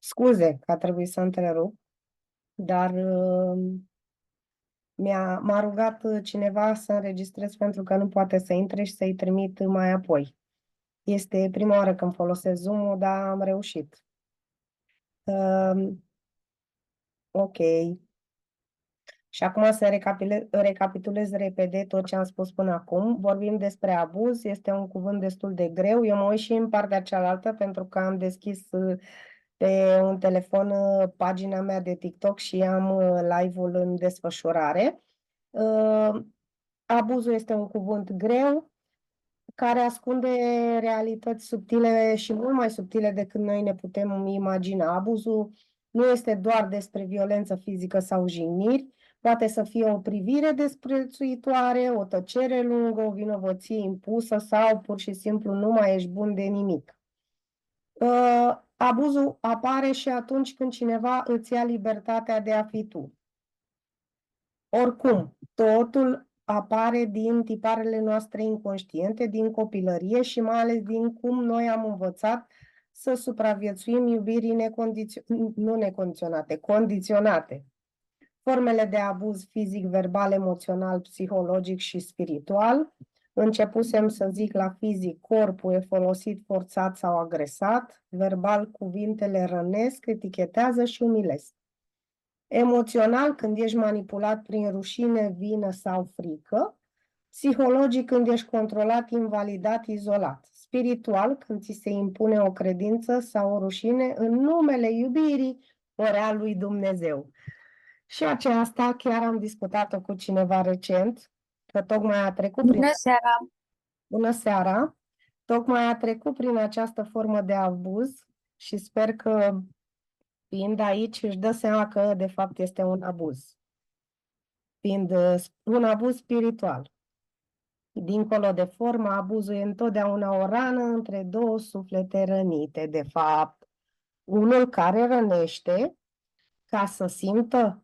Scuze că a trebuit să întrerup, dar m-a rugat cineva să înregistrez pentru că nu poate să intre și să-i trimit mai apoi. Este prima oară când folosesc Zoom-ul, dar am reușit. Ok. Și acum să recapitulez repede tot ce am spus până acum. Vorbim despre abuz, este un cuvânt destul de greu. Eu mă uit și în partea cealaltă pentru că am deschis pe un telefon pagina mea de TikTok și am live-ul în desfășurare. Abuzul este un cuvânt greu care ascunde realități subtile și mult mai subtile decât noi ne putem imagina. Abuzul nu este doar despre violență fizică sau jigniri, poate să fie o privire desprețuitoare, o tăcere lungă, o vinovăție impusă sau pur și simplu nu mai ești bun de nimic. Abuzul apare și atunci când cineva îți ia libertatea de a fi tu. Oricum, totul apare din tiparele noastre inconștiente, din copilărie și mai ales din cum noi am învățat să supraviețuim iubirii condiționate. Formele de abuz fizic, verbal, emoțional, psihologic și spiritual. Începusem să zic la fizic, corpul e folosit, forțat sau agresat, verbal, cuvintele rănesc, etichetează și umilesc. Emoțional, când ești manipulat prin rușine, vină sau frică. Psihologic, când ești controlat, invalidat, izolat. Spiritual, când ți se impune o credință sau o rușine în numele iubirii ori a lui Dumnezeu. Și aceasta chiar am discutat-o cu cineva recent, că tocmai a trecut prin... Bună seara! Bună seara! Tocmai a trecut prin această formă de abuz și sper că fiind aici își dă seama că de fapt este un abuz. Fiind un abuz spiritual. Dincolo de formă, abuzul e întotdeauna o rană între două suflete rănite. De fapt, unul care rănește ca să simtă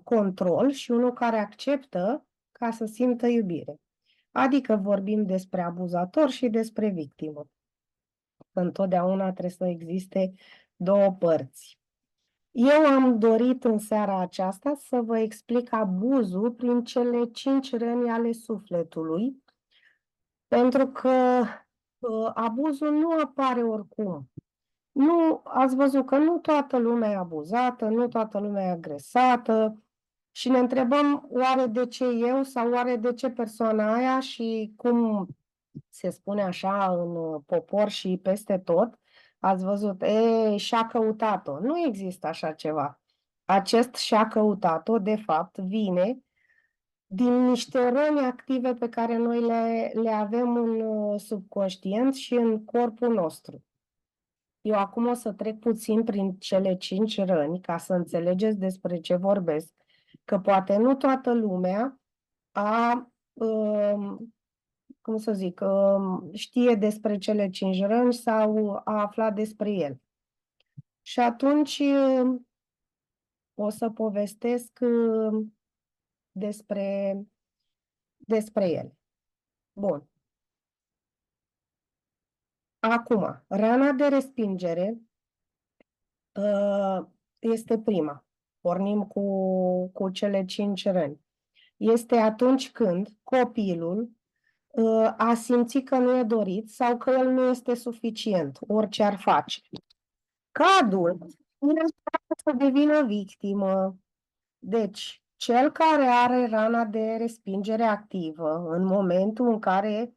control și unul care acceptă ca să simtă iubire. Adică vorbim despre abuzator și despre victimă. Întotdeauna trebuie să existe două părți. Eu am dorit în seara aceasta să vă explic abuzul prin cele 5 răni ale sufletului, pentru că abuzul nu apare oricum. Nu, ați văzut că nu toată lumea e abuzată, nu toată lumea e agresată și ne întrebăm oare de ce eu sau oare de ce persoana aia și cum se spune așa în popor și peste tot, ați văzut, și-a căutat-o. Nu există așa ceva. Acest și-a căutat-o, de fapt, vine din niște răni active pe care noi le avem în subconștient și în corpul nostru. Eu acum o să trec puțin prin cele 5 răni ca să înțelegeți despre ce vorbesc, că poate nu toată lumea a, cum să zic, știe despre cele 5 răni sau a aflat despre el. Și atunci o să povestesc despre el. Bun. Acum, rana de respingere este prima. Pornim cu cele 5 răni. Este atunci când copilul a simțit că nu e dorit sau că el nu este suficient, orice ar face. Ca adult, el poate să devină victimă. Deci, cel care are rana de respingere activă în momentul în care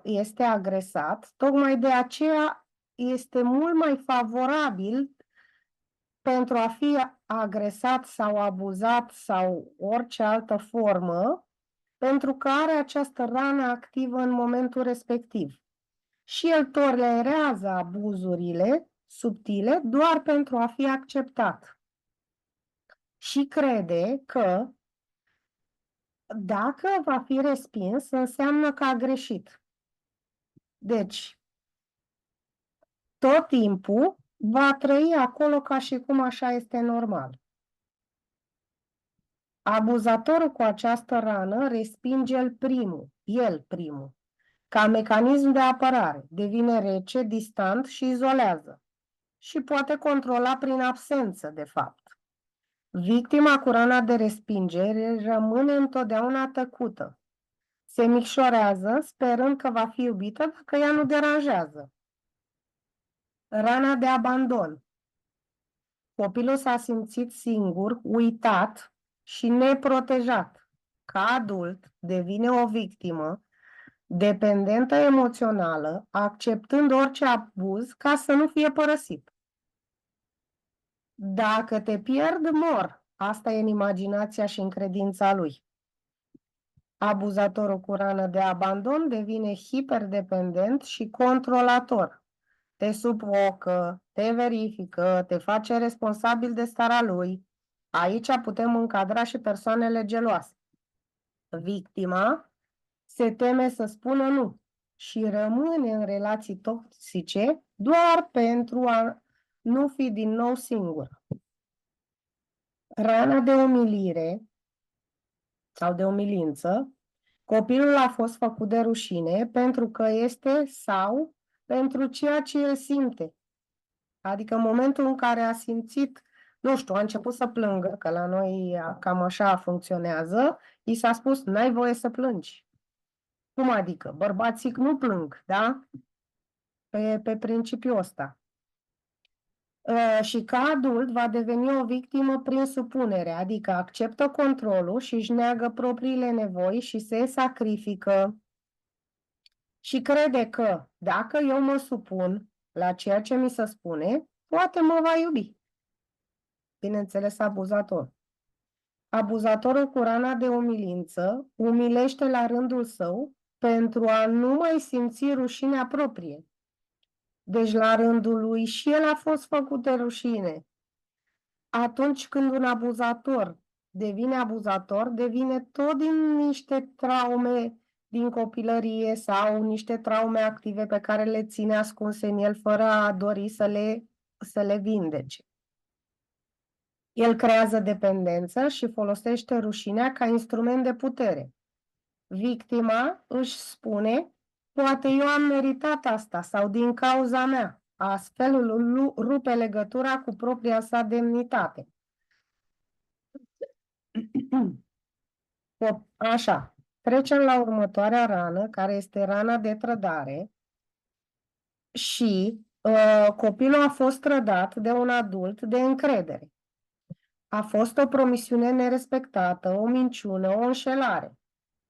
este agresat, tocmai de aceea este mult mai favorabil pentru a fi agresat sau abuzat sau orice altă formă, pentru că are această rană activă în momentul respectiv. Și el tolerează abuzurile subtile doar pentru a fi acceptat. Și crede că dacă va fi respins, înseamnă că a greșit. Deci, tot timpul va trăi acolo ca și cum așa este normal. Abuzatorul cu această rană respinge el primul, ca mecanism de apărare, devine rece, distant și izolează. și poate controla prin absență, de fapt. Victima cu rana de respingere rămâne întotdeauna tăcută. Se micșorează, sperând că va fi iubită dacă ea nu deranjează. Rana de abandon. Copilul s-a simțit singur, uitat și neprotejat. Ca adult, devine o victimă, dependentă emoțională, acceptând orice abuz ca să nu fie părăsit. Dacă te pierd, mor. Asta e în imaginația și în credința lui. Abuzatorul cu rană de abandon devine hiperdependent și controlator. Te sufocă, te verifică, te face responsabil de starea lui. Aici putem încadra și persoanele geloase. Victima se teme să spună nu și rămâne în relații toxice doar pentru a nu fi din nou singură. Rana de umilire sau de umilință, copilul a fost făcut de rușine pentru că este sau pentru ceea ce el simte. Adică în momentul în care a simțit, nu știu, a început să plângă, că la noi cam așa funcționează, i s-a spus, n-ai voie să plângi. Cum adică? Bărbații nu plâng, da? Pe principiul ăsta. Și ca adult va deveni o victimă prin supunere, adică acceptă controlul și își neagă propriile nevoi și se sacrifică și crede că dacă eu mă supun la ceea ce mi se spune, poate mă va iubi. Bineînțeles, abuzator. Abuzatorul cu rana de umilință umilește la rândul său pentru a nu mai simți rușinea proprie. Deci la rândul lui și el a fost făcut de rușine. Atunci când un abuzator devine abuzator, devine tot din niște traume din copilărie sau niște traume active pe care le ține ascunse în el fără a dori să le vindece. El creează dependență și folosește rușinea ca instrument de putere. Victima își spune, poate eu am meritat asta sau din cauza mea. Astfel rupe legătura cu propria sa demnitate. Așa, trecem la următoarea rană, care este rana de trădare și copilul a fost trădat de un adult de încredere. A fost o promisiune nerespectată, o minciună, o înșelare.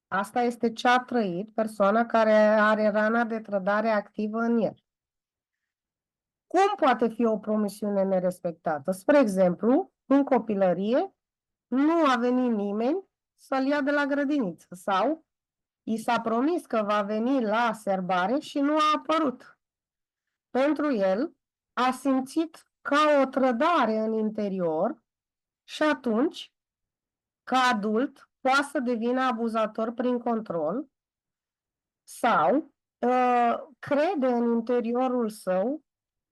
Asta este ce a trăit persoana care are rana de trădare activă în el. Cum poate fi o promisiune nerespectată? Spre exemplu, în copilărie nu a venit nimeni să-l ia de la grădiniță sau i s-a promis că va veni la serbare și nu a apărut. Pentru el a simțit ca o trădare în interior și atunci, ca adult, poate să devină abuzator prin control sau crede în interiorul său,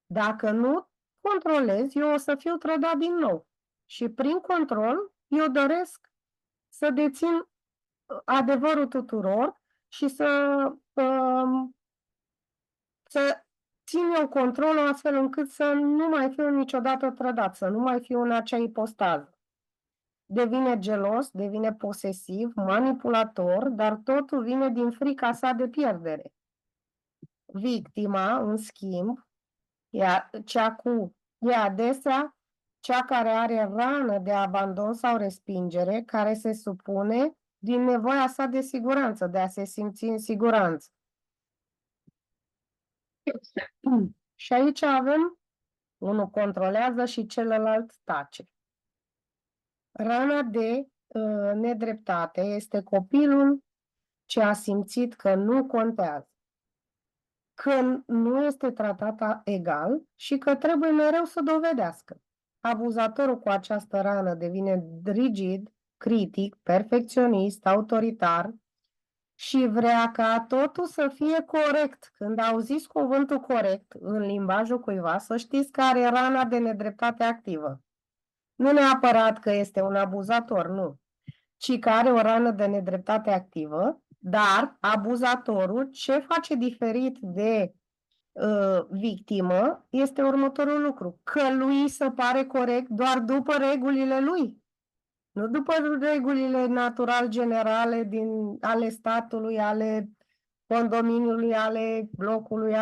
dacă nu controlez, eu o să fiu trădat din nou. Și prin control, eu doresc să dețin adevărul tuturor și să țin eu controlul astfel încât să nu mai fiu niciodată trădat, să nu mai fiu în acea ipostază. Devine gelos, devine posesiv, manipulator, dar totul vine din frica sa de pierdere. Victima, în schimb, e adesea cea care are rană de abandon sau respingere, care se supune din nevoia sa de siguranță, de a se simți în siguranță. Și aici avem, unul controlează și celălalt tace. Rana de nedreptate este copilul ce a simțit că nu contează, că nu este tratat egal și că trebuie mereu să dovedească. Abuzatorul cu această rană devine rigid, critic, perfecționist, autoritar și vrea ca totul să fie corect. Când auziți cuvântul corect în limbajul cuiva, să știți că are rana de nedreptate activă. Nu neapărat că este un abuzator, nu, ci că are o rană de nedreptate activă, dar abuzatorul ce face diferit de victimă este următorul lucru, că lui se pare corect doar după regulile lui, nu după regulile natural generale ale statului, ale condominiului, ale blocului,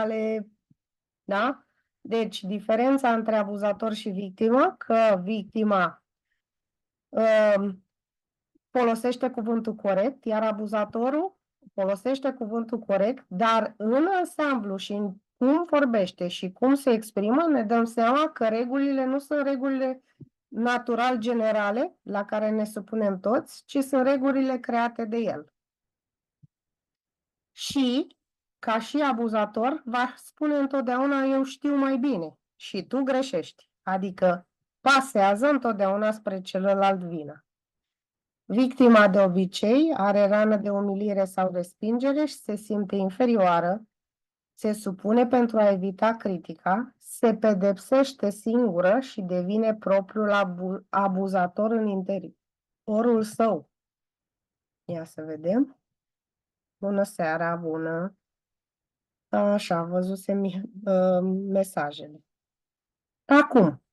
da? Deci, diferența între abuzator și victimă, că victima folosește cuvântul corect, iar abuzatorul folosește cuvântul corect, dar în ansamblu și în cum vorbește și cum se exprimă, ne dăm seama că regulile nu sunt regulile natural generale la care ne supunem toți, ci sunt regulile create de el. Și, ca și abuzator, va spune întotdeauna eu știu mai bine și tu greșești, adică pasează întotdeauna spre celălalt vina. Victima de obicei are rană de umilire sau respingere și se simte inferioară, se supune pentru a evita critica, se pedepsește singură și devine propriul abuzator în interiorul său. Ia să vedem. Bună seara, bună. Așa, văzusem mesajele. Acum,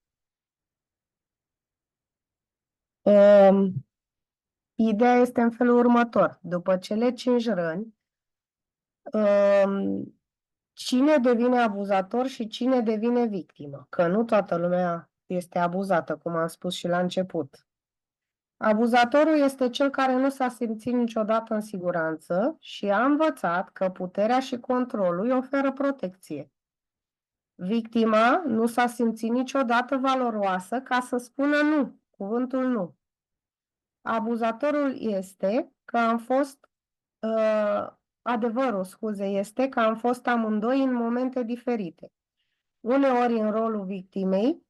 ideea este în felul următor. După cele 5 răni, cine devine abuzator și cine devine victimă? Că nu toată lumea este abuzată, cum am spus și la început. Abuzatorul este cel care nu s-a simțit niciodată în siguranță și a învățat că puterea și controlul îi oferă protecție. Victima nu s-a simțit niciodată valoroasă ca să spună nu, cuvântul nu. Abuzatorul este că am fost, adevărul, scuze, este că am fost amândoi în momente diferite. Uneori în rolul victimei,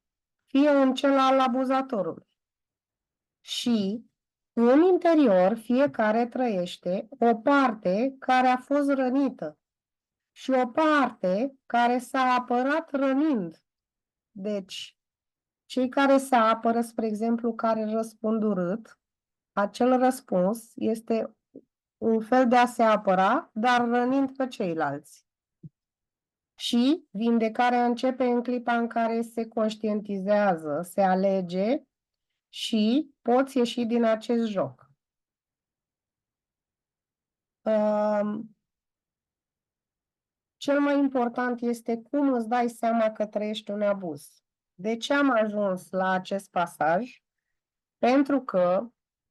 fie în cel al abuzatorului. Și în interior fiecare trăiește o parte care a fost rănită și o parte care s-a apărat rănind. Deci, cei care se apără, spre exemplu, care răspund urât, acel răspuns este un fel de a se apăra, dar rănind pe ceilalți. Și vindecarea începe în clipa în care se conștientizează, se alege și poți ieși din acest joc. Cel mai important este cum îți dai seama că trăiești un abuz. De ce am ajuns la acest pasaj? Pentru că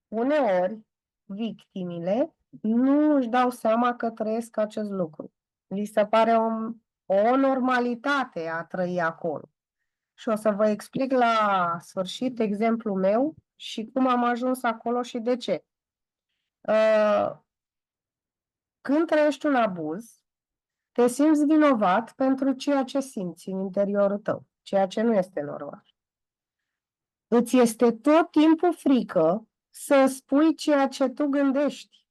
uneori victimile nu își dau seama că trăiesc acest lucru. Li se pare o normalitate a trăi acolo. Și o să vă explic la sfârșit exemplul meu și cum am ajuns acolo și de ce. Când trăiești un abuz, te simți vinovat pentru ceea ce simți în interiorul tău, ceea ce nu este normal. Îți este tot timpul frică să spui ceea ce tu gândești.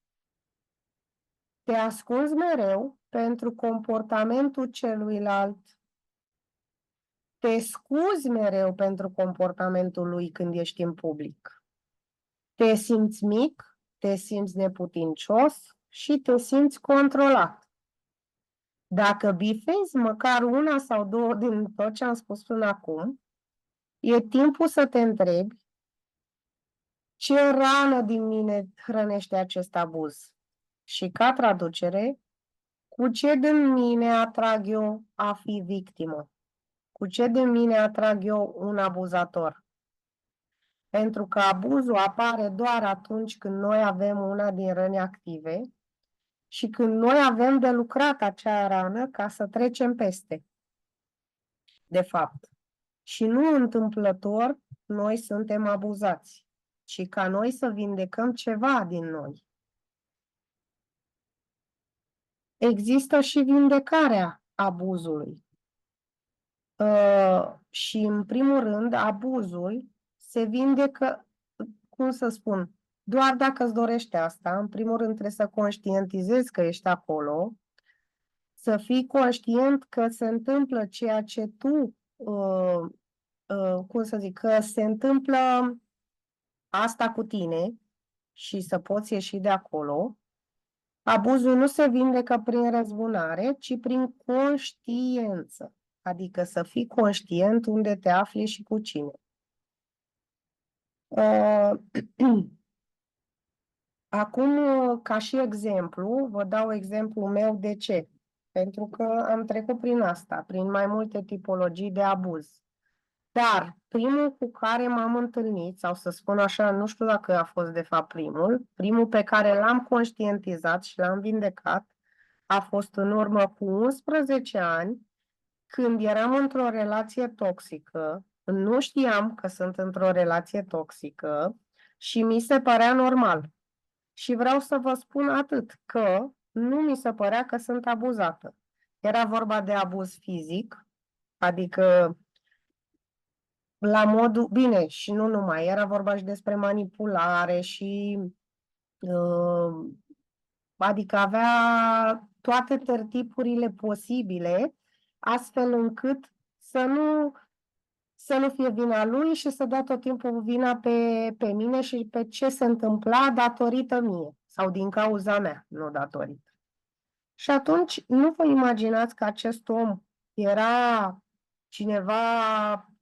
Te ascunzi mereu pentru comportamentul celuilalt. Te scuzi mereu pentru comportamentul lui când ești în public. Te simți mic, te simți neputincios și te simți controlat. Dacă bifezi măcar una sau două din tot ce am spus până acum, e timpul să te întrebi ce rană din mine hrănește acest abuz. Și ca traducere, cu ce din mine atrag eu a fi victimă? Cu ce din mine atrag eu un abuzator? Pentru că abuzul apare doar atunci când noi avem una din răni active și când noi avem de lucrat acea rană ca să trecem peste. De fapt. Și nu întâmplător noi suntem abuzați, ci ca noi să vindecăm ceva din noi. Există și vindecarea abuzului. Și în primul rând, abuzul se vindecă, cum să spun, doar dacă îți dorește asta. În primul rând trebuie să conștientizezi că ești acolo, să fii conștient că se întâmplă ceea ce tu, cum să zic, că se întâmplă asta cu tine și să poți ieși de acolo. Abuzul nu se vindecă prin răzbunare, ci prin conștiență. Adică să fii conștient unde te afli și cu cine. Acum, ca și exemplu, vă dau exemplul meu de ce. Pentru că am trecut prin asta, prin mai multe tipologii de abuz. Dar primul cu care m-am întâlnit, sau să spun așa, nu știu dacă a fost de fapt primul pe care l-am conștientizat și l-am vindecat, a fost în urmă cu 11 ani, când eram într-o relație toxică, nu știam că sunt într-o relație toxică și mi se părea normal. Și vreau să vă spun atât, că nu mi se părea că sunt abuzată. Era vorba de abuz fizic, adică la modul, bine, și nu numai, era vorba și despre manipulare și adică avea toate tertipurile posibile, astfel încât să nu fie vina lui și să dea tot timpul vina pe mine și pe ce se întâmpla datorită mie sau din cauza mea, nu datorită. Și atunci nu vă imaginați că acest om era cineva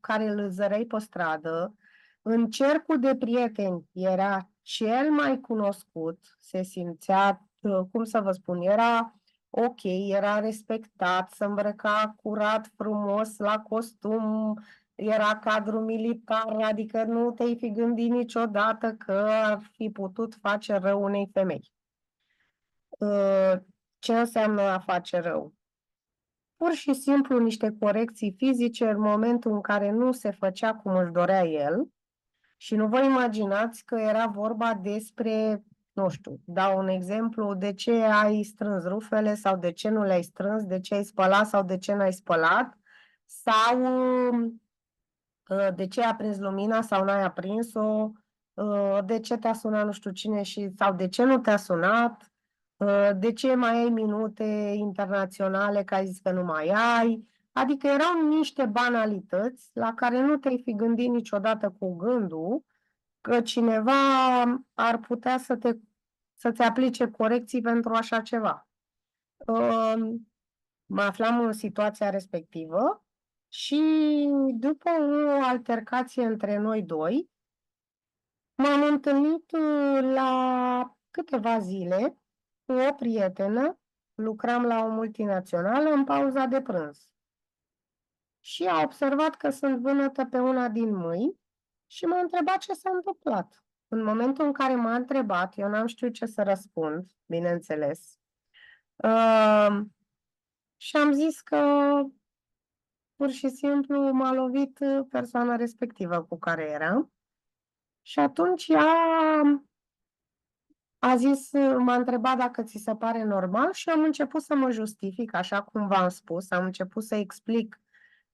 care îl zăreai pe stradă, în cercul de prieteni era cel mai cunoscut, se simțea, cum să vă spun, era ok, era respectat, se îmbrăca curat, frumos, la costum, era cadru militar, adică nu te-ai fi gândit niciodată că ar fi putut face rău unei femei. Ce înseamnă a face rău? Pur și simplu niște corecții fizice în momentul în care nu se făcea cum își dorea el și nu vă imaginați că era vorba despre, nu știu, dau un exemplu, de ce ai strâns rufele sau de ce nu le-ai strâns, de ce ai spălat sau de ce n-ai spălat sau de ce a prins lumina sau n-ai aprins-o, de ce te-a sunat nu știu cine sau de ce nu te-a sunat, de ce mai ai minute internaționale, că ai zis că nu mai ai. Adică erau niște banalități la care nu te-ai fi gândit niciodată cu gândul că cineva ar putea să-ți aplice corecții pentru așa ceva. Mă aflam în situația respectivă și după o altercație între noi doi, m-am întâlnit la câteva zile cu o prietenă, lucram la o multinațională în pauza de prânz. Și a observat că sunt vânătă pe una din mâini și m-a întrebat ce s-a întâmplat. În momentul în care m-a întrebat, eu n-am știut ce să răspund, bineînțeles. Și am zis că pur și simplu m-a lovit persoana respectivă cu care eram. Și atunci a zis, m-a întrebat dacă ți se pare normal și am început să mă justific, așa cum v-am spus, am început să explic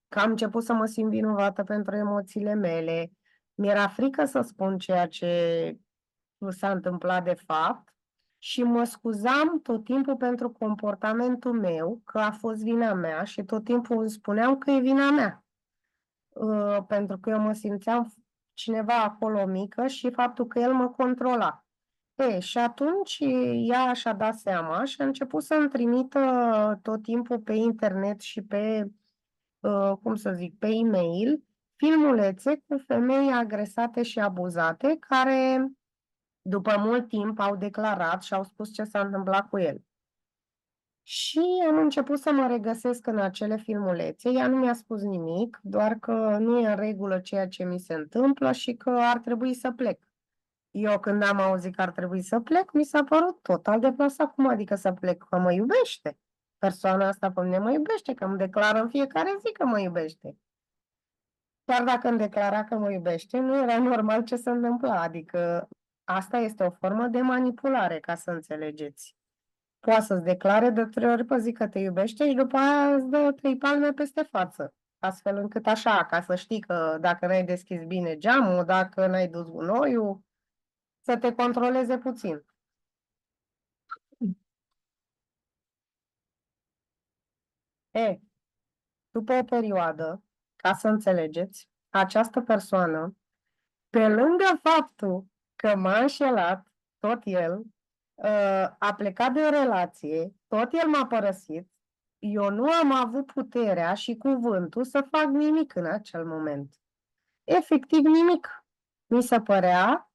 că am început să mă simt vinovată pentru emoțiile mele. Mi-era frică să spun ceea ce s-a întâmplat de fapt și mă scuzam tot timpul pentru comportamentul meu, că a fost vina mea și tot timpul îmi spuneam că e vina mea. Pentru că eu mă simțeam cineva acolo mică și faptul că el mă controla. Și atunci ea și-a dat seama și a început să-mi trimită tot timpul pe internet și pe, cum să zic, pe e-mail, filmulețe cu femei agresate și abuzate care, după mult timp, au declarat și au spus ce s-a întâmplat cu el. Și am început să mă regăsesc în acele filmulețe. Ea nu mi-a spus nimic, doar că nu e în regulă ceea ce mi se întâmplă și că ar trebui să plec. Eu când am auzit că ar trebui să plec, mi s-a părut total deplasat. Cum adică să plec? Că mă iubește. Persoana asta pe mine mă iubește, că îmi declară în fiecare zi că mă iubește. Chiar dacă îmi declara că mă iubește, nu era normal ce se întâmpla. Adică asta este o formă de manipulare, ca să înțelegeți. Poate să-ți declare de 3 ori pe zi că te iubește și după aia îți dă 3 palme peste față. Astfel încât așa, ca să știi că dacă n-ai deschis bine geamul, dacă n-ai dus gunoiul, să te controleze puțin. După o perioadă, ca să înțelegeți, această persoană, pe lângă faptul că m-a înșelat, tot el, A plecat de o relație, tot el m-a părăsit, eu nu am avut puterea și cuvântul să fac nimic în acel moment. Efectiv nimic. Mi se părea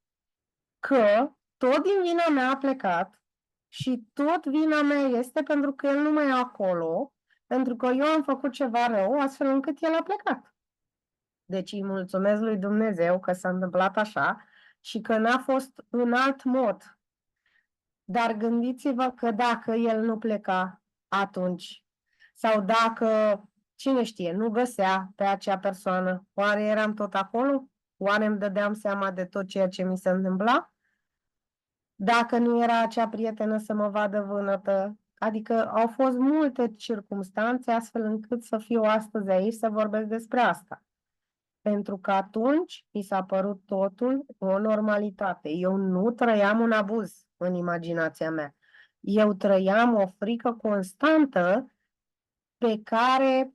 că tot din vina mea a plecat și tot vina mea este pentru că el nu mai e acolo, pentru că eu am făcut ceva rău, astfel încât el a plecat. Deci îi mulțumesc lui Dumnezeu că s-a întâmplat așa și că n-a fost în alt mod. Dar gândiți-vă că dacă el nu pleca atunci, sau dacă, cine știe, nu găsea pe acea persoană, oare eram tot acolo? Oare îmi dădeam seama de tot ceea ce mi se întâmpla? Dacă nu era acea prietenă să mă vadă vânătă? Adică au fost multe circumstanțe astfel încât să fiu astăzi aici să vorbesc despre asta. Pentru că atunci mi s-a părut totul o normalitate. Eu nu trăiam un abuz în imaginația mea. Eu trăiam o frică constantă pe care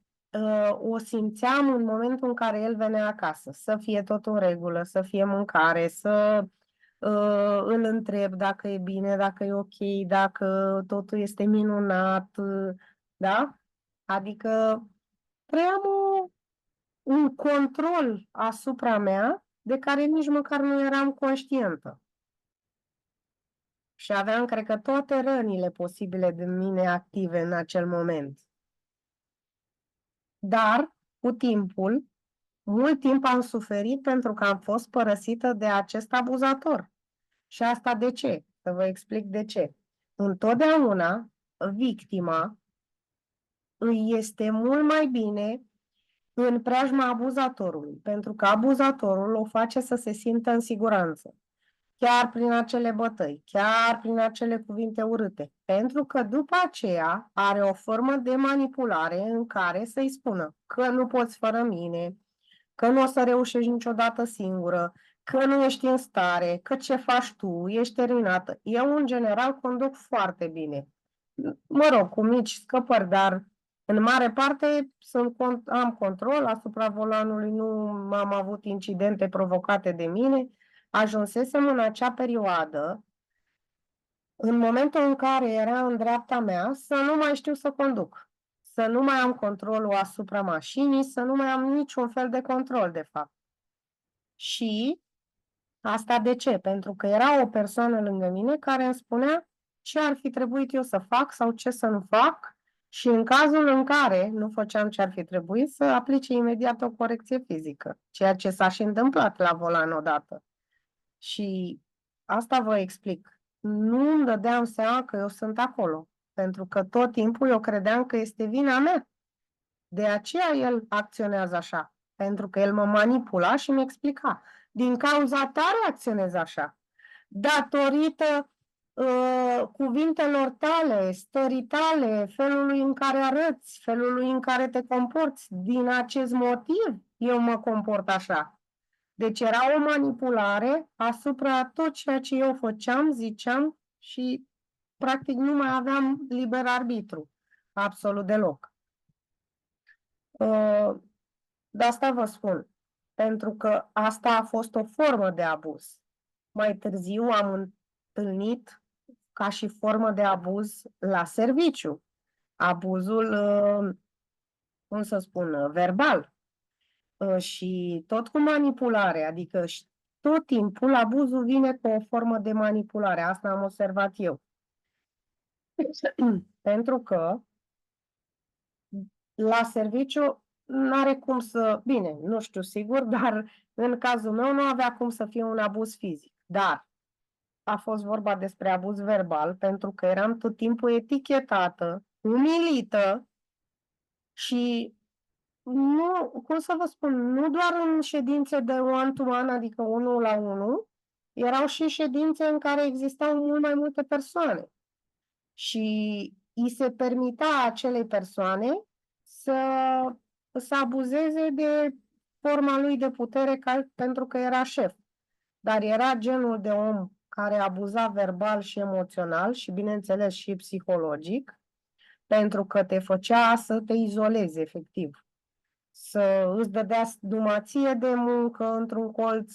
o simțeam în momentul în care el venea acasă. Să fie tot în regulă, să fie mâncare, să îl întreb dacă e bine, dacă e ok, dacă totul este minunat, da? Adică trăiam un control asupra mea de care nici măcar nu eram conștientă. Și aveam, cred că, toate rănile posibile de mine active în acel moment. Dar, cu timpul, mult timp am suferit pentru că am fost părăsită de acest abuzator. Și asta de ce? Să vă explic de ce. Întotdeauna, victima îi este mult mai bine în preajma abuzatorului, pentru că abuzatorul o face să se simtă în siguranță, chiar prin acele bătăi, chiar prin acele cuvinte urâte, pentru că după aceea are o formă de manipulare în care să-i spună că nu poți fără mine, că nu o să reușești niciodată singură, că nu ești în stare, că ce faci tu, ești terminată. Eu, în general, conduc foarte bine. Mă rog, cu mici scăpări, dar în mare parte am control asupra volanului, nu am avut incidente provocate de mine. Ajunsesem în acea perioadă, în momentul în care era în dreapta mea, să nu mai știu să conduc, să nu mai am controlul asupra mașinii, să nu mai am niciun fel de control, de fapt. Și asta de ce? Pentru că era o persoană lângă mine care îmi spunea ce ar fi trebuit eu să fac sau ce să nu fac și în cazul în care nu făceam ce ar fi trebuit să aplice imediat o corecție fizică, ceea ce s-a și întâmplat la volan odată. Și asta vă explic. Nu îmi dădeam seama că eu sunt acolo, pentru că tot timpul eu credeam că este vina mea. De aceea el acționează așa, pentru că el mă manipula și mi explica. Din cauza ta reacționez așa, datorită cuvintelor tale, stării tale, felului în care arăți, felului în care te comporți. Din acest motiv eu mă comport așa. Deci era o manipulare asupra tot ceea ce eu făceam, ziceam și practic nu mai aveam liber arbitru, absolut deloc. De asta vă spun, pentru că asta a fost o formă de abuz. Mai târziu am întâlnit ca și formă de abuz la serviciu. Abuzul, cum să spun, verbal. Și tot cu manipulare, adică tot timpul abuzul vine cu o formă de manipulare. Asta am observat eu. Pentru că la serviciu n-are cum să, bine, nu știu sigur, dar în cazul meu nu avea cum să fie un abuz fizic. Dar a fost vorba despre abuz verbal, pentru că eram tot timpul etichetată, umilită și nu, cum să vă spun, nu doar în ședințe de one-to-one, adică unul la unul, erau și ședințe în care existau mult mai multe persoane. Și îi se permita acelei persoane să abuzeze de forma lui de putere pentru că era șef. Dar era genul de om care abuza verbal și emoțional și, bineînțeles, și psihologic, pentru că te făcea să te izolezi, efectiv. Să îți dădea dumație de muncă într-un colț,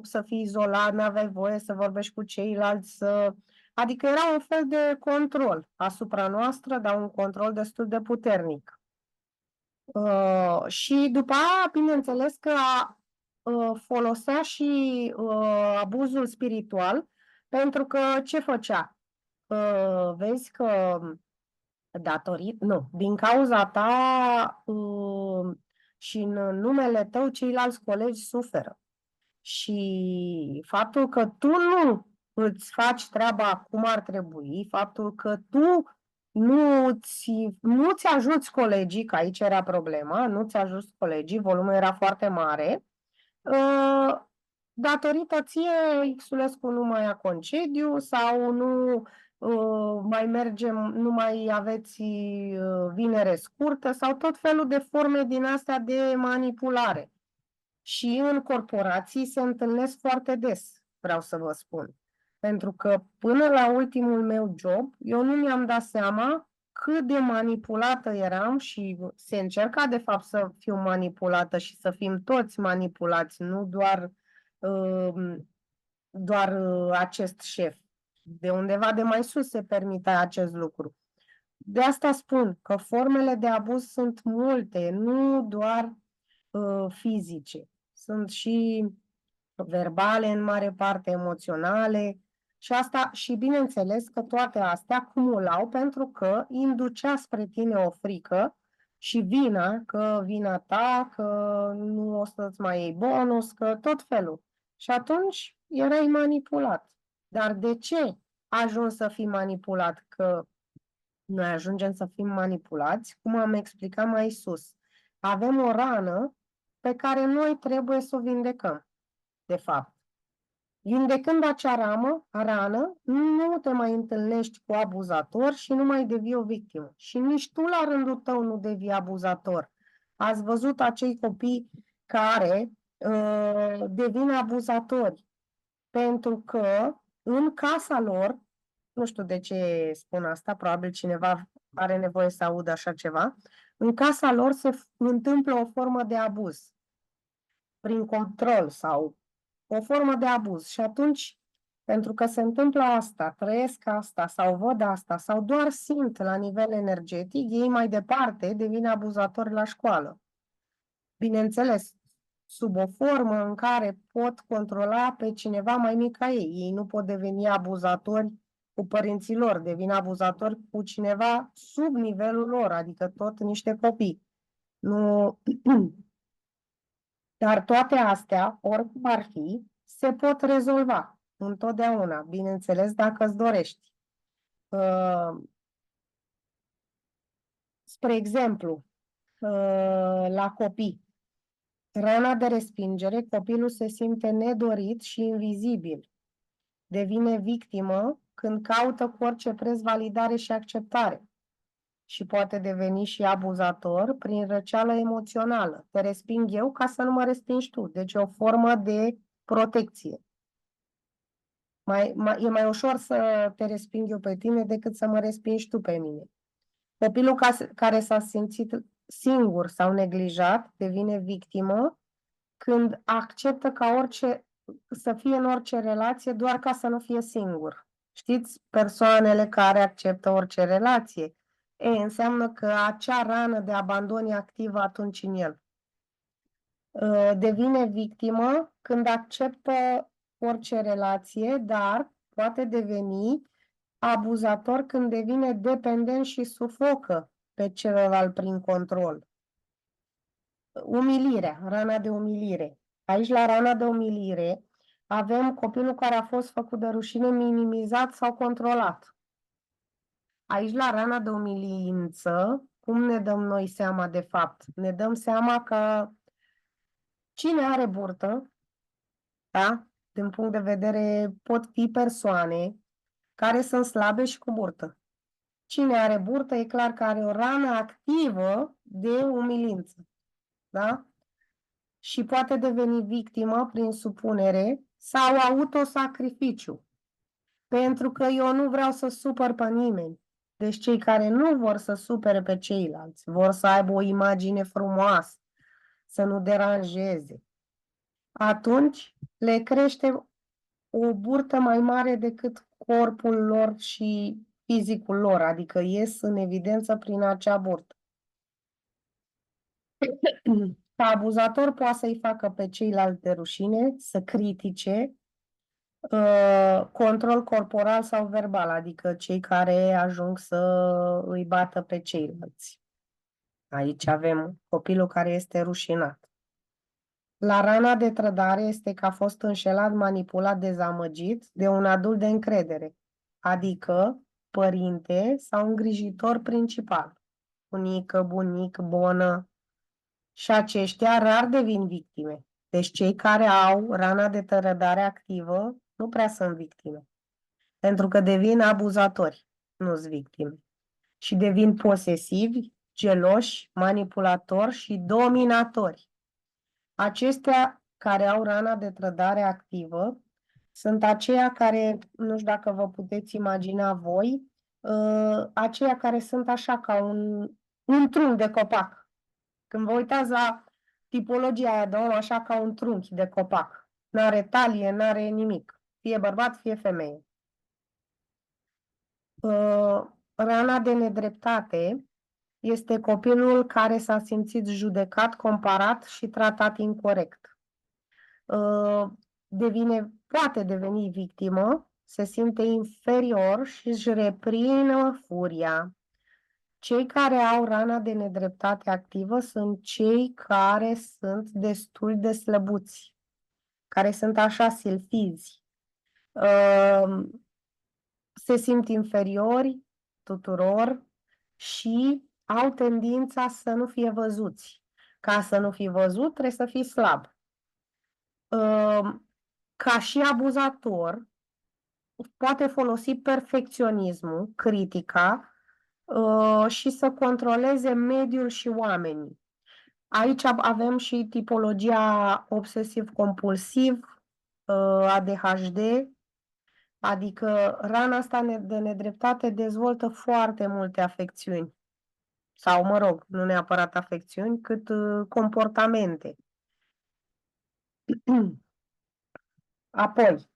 să fii izolat, nu aveai voie să vorbești cu ceilalți, să Adică era un fel de control asupra noastră, dar un control destul de puternic. Și după aia, bineînțeles că folosea și abuzul spiritual, pentru că ce făcea? Vezi că din cauza ta și în numele tău ceilalți colegi suferă. Și faptul că tu nu îți faci treaba cum ar trebui, faptul că tu nu ți ajuți colegii, că aici era problema, nu ți ajuți colegii, volumul era foarte mare, datorită ție, Xulescu nu mai ia concediu sau nu mai mergem, nu mai aveți vinere scurtă sau tot felul de forme din astea de manipulare. Și în corporații se întâlnesc foarte des, vreau să vă spun. Pentru că până la ultimul meu job, eu nu mi-am dat seama cât de manipulată eram și se încerca de fapt să fiu manipulată și să fim toți manipulați, nu doar acest șef. De undeva de mai sus se permite acest lucru. De asta spun că formele de abuz sunt multe, nu doar fizice. Sunt și verbale, în mare parte emoționale și asta, și bineînțeles că toate astea acumulau pentru că inducea spre tine o frică și vina ta, că nu o să-ți mai iei bonus, că tot felul. Și atunci erai manipulat. Dar de ce ajungi să fii manipulat? Că noi ajungem să fim manipulați, cum am explicat mai sus. Avem o rană pe care noi trebuie să o vindecăm, de fapt. Vindecând acea rană, nu te mai întâlnești cu abuzator și nu mai devii o victimă. Și nici tu, la rândul tău, nu devii abuzator. Ați văzut acei copii care devin abuzatori pentru că în casa lor, nu știu de ce spun asta, probabil cineva are nevoie să audă așa ceva, în casa lor se întâmplă o formă de abuz, prin control sau o formă de abuz. Și atunci, pentru că se întâmplă asta, trăiesc asta sau văd asta sau doar simt la nivel energetic, ei mai departe devin abuzatori la școală. Bineînțeles, sub o formă în care pot controla pe cineva mai mic ca ei. Ei nu pot deveni abuzatori cu părinții lor, devin abuzatori cu cineva sub nivelul lor, adică tot niște copii. Nu... Dar toate astea, oricum ar fi, se pot rezolva întotdeauna, bineînțeles, dacă îți dorești. Spre exemplu, la copii, rana de respingere, copilul se simte nedorit și invizibil. Devine victimă când caută cu orice preț validare și acceptare. Și poate deveni și abuzator prin răceală emoțională. Te resping eu ca să nu mă respingi tu. Deci e o formă de protecție. E mai ușor să te resping eu pe tine decât să mă respingi tu pe mine. Copilul care s-a simțit singur sau neglijat devine victimă când acceptă ca să fie în orice relație doar ca să nu fie singur. Știți, persoanele care acceptă orice relație, înseamnă că acea rană de abandon e activă atunci în el. Devine victimă când acceptă orice relație, dar poate deveni abuzator când devine dependent și sufocă pe celălalt prin control. Umilirea, rana de umilire. Aici, la rana de umilire, avem copilul care a fost făcut de rușine, minimizat sau controlat. Aici, la rana de umilință, cum ne dăm noi seama de fapt? Ne dăm seama că cine are burtă, da? Din punct de vedere, pot fi persoane care sunt slabe și cu burtă. Cine are burtă, e clar că are o rană activă de umilință, da? Și poate deveni victimă prin supunere sau autosacrificiu. Pentru că eu nu vreau să supăr pe nimeni. Deci cei care nu vor să supere pe ceilalți, vor să aibă o imagine frumoasă, să nu deranjeze, atunci le crește o burtă mai mare decât corpul lor și fizicul lor, adică ies în evidență prin acea burtă. Ca abuzator poate să-i facă pe ceilalți de rușine, să critique, control corporal sau verbal, adică cei care ajung să îi bată pe ceilalți. Aici avem copilul care este rușinat. La rana de trădare este că a fost înșelat, manipulat, dezamăgit de un adult de încredere, adică părinte sau îngrijitor principal, bunică, bunic, bonă, și aceștia rar devin victime. Deci cei care au rana de trădare activă nu prea sunt victime, pentru că devin abuzatori, nu sunt victime. Și devin posesivi, geloși, manipulatori și dominatori. Acestea care au rana de trădare activă sunt aceia care, nu știu dacă vă puteți imagina voi, aceia care sunt așa ca un trunchi de copac. Când vă uitați la tipologia aia de om, așa ca un trunchi de copac. N-are talie, n-are nimic. Fie bărbat, fie femeie. Rana de nedreptate este copilul care s-a simțit judecat, comparat și tratat incorect. Poate deveni victimă, se simte inferior și își reprimă furia. Cei care au rana de nedreptate activă sunt cei care sunt destul de slăbuți, care sunt așa silfizi. Se simt inferiori tuturor și au tendința să nu fie văzuți. Ca să nu fii văzut, trebuie să fii slab. Ca și abuzator, poate folosi perfecționismul, critica și să controleze mediul și oamenii. Aici avem și tipologia obsesiv-compulsiv, ADHD, adică rana asta de nedreptate dezvoltă foarte multe afecțiuni. Sau, mă rog, nu neapărat afecțiuni, cât comportamente. Apoi,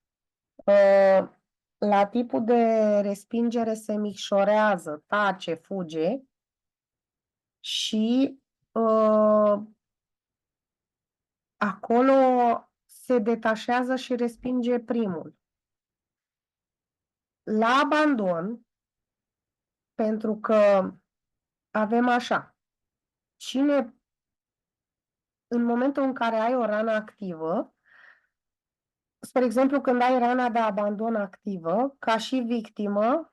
la tipul de respingere se micșorează, tace, fuge și acolo se detașează și respinge primul. La abandon, pentru că avem așa, în momentul în care ai o rană activă, spre exemplu, când ai rana de abandon activă, ca și victimă,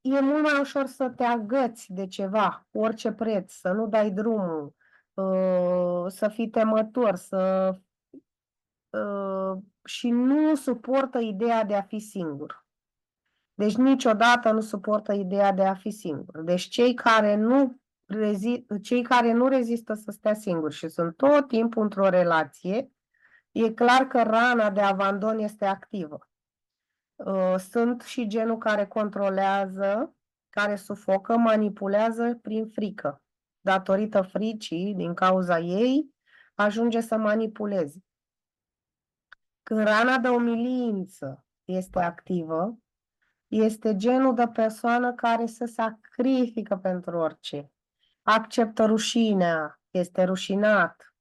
e mult mai ușor să te agăți de ceva, cu orice preț, să nu dai drumul, să fii temător, și nu suportă ideea de a fi singur. Deci niciodată nu suportă ideea de a fi singur. Deci cei care nu rezistă să stea singuri și sunt tot timpul într-o relație, e clar că rana de abandon este activă. Sunt și genul care controlează, care sufocă, manipulează prin frică. Datorită fricii, din cauza ei, ajunge să manipuleze. Când rana de umilință este activă, este genul de persoană care se sacrifică pentru orice. Acceptă rușinea, este rușinat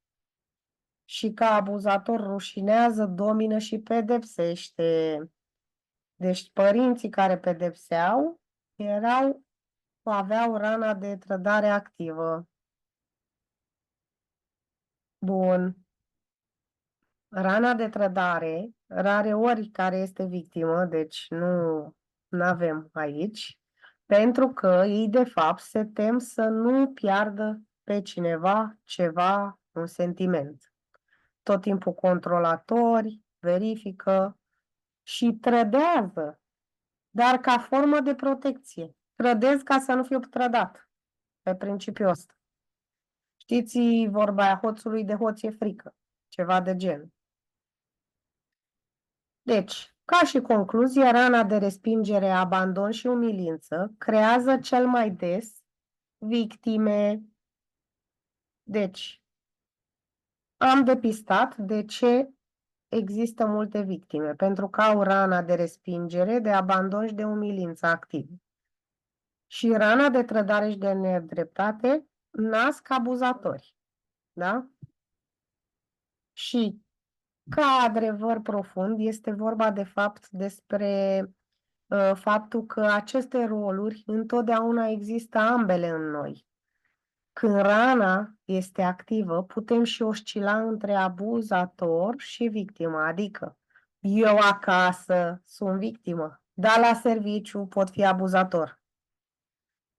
și ca abuzator rușinează, domină și pedepsește. Deci părinții care pedepseau aveau rana de trădare activă. Bun. Rana de trădare, rare ori care este victimă, deci nu avem aici, pentru că ei de fapt se tem să nu piardă pe cineva, ceva, un sentiment. Tot timpul controlatori, verifică și trădează, dar ca formă de protecție. Trădez ca să nu fiu trădat, pe principiul ăsta. Știți vorba aia, hoțului de hoț e frică, ceva de gen. Deci, ca și concluzie, rana de respingere, abandon și umilință creează cel mai des victime. Deci, am depistat de ce există multe victime? Pentru că au rana de respingere, de abandon și de umilință activ. Și rana de trădare și de nedreptate nasc abuzatori. Da? Și ca adevăr profund este vorba de fapt despre faptul că aceste roluri întotdeauna există ambele în noi. Când rana este activă, putem și oscila între abuzator și victimă, adică eu acasă sunt victimă, dar la serviciu pot fi abuzator.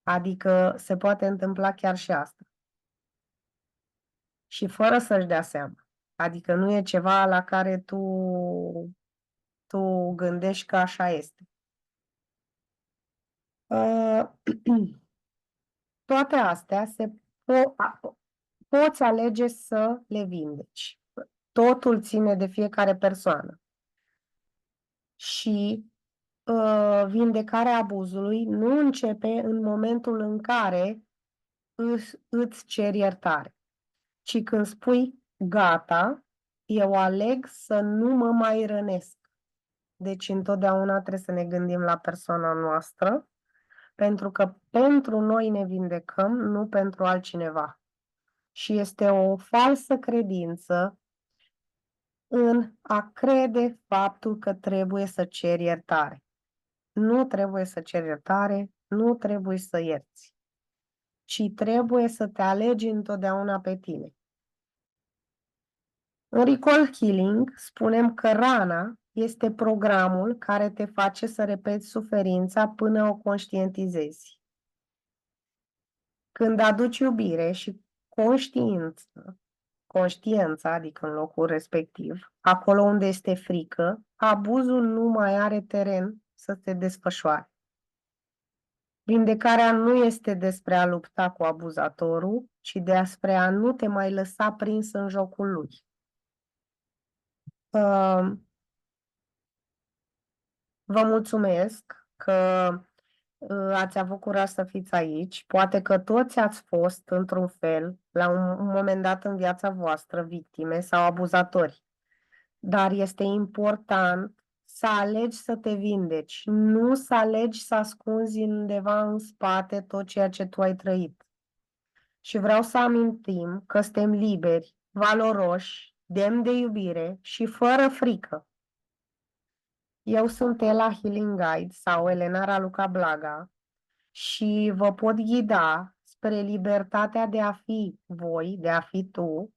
Adică se poate întâmpla chiar și asta. Și fără să-și dea seama. Adică nu e ceva la care tu gândești că așa este. Toate astea poți alege să le vindeci. Totul ține de fiecare persoană. Și vindecarea abuzului nu începe în momentul în care îți ceri iertare, ci când spui gata, eu aleg să nu mă mai rănesc. Deci întotdeauna trebuie să ne gândim la persoana noastră, pentru că pentru noi ne vindecăm, nu pentru altcineva. Și este o falsă credință în a crede faptul că trebuie să ceri iertare. Nu trebuie să ceri iertare, nu trebuie să ierți, ci trebuie să te alegi întotdeauna pe tine. În Recall Healing spunem că rana este programul care te face să repeți suferința până o conștientizezi. Când aduci iubire și conștiința, adică în locul respectiv, acolo unde este frică, abuzul nu mai are teren să se desfășoare. Vindecarea nu este despre a lupta cu abuzatorul, ci despre a nu te mai lăsa prins în jocul lui. Vă mulțumesc că ați avut curaj să fiți aici. Poate că toți ați fost, într-un fel, la un moment dat în viața voastră, victime sau abuzatori. Dar este important să alegi să te vindeci, nu să alegi să ascunzi undeva în spate tot ceea ce tu ai trăit. Și vreau să amintim că suntem liberi, valoroși, demni de iubire și fără frică. Eu sunt Ela Healing Guide sau Elena Raluca Blaga și vă pot ghida spre libertatea de a fi voi, de a fi tu,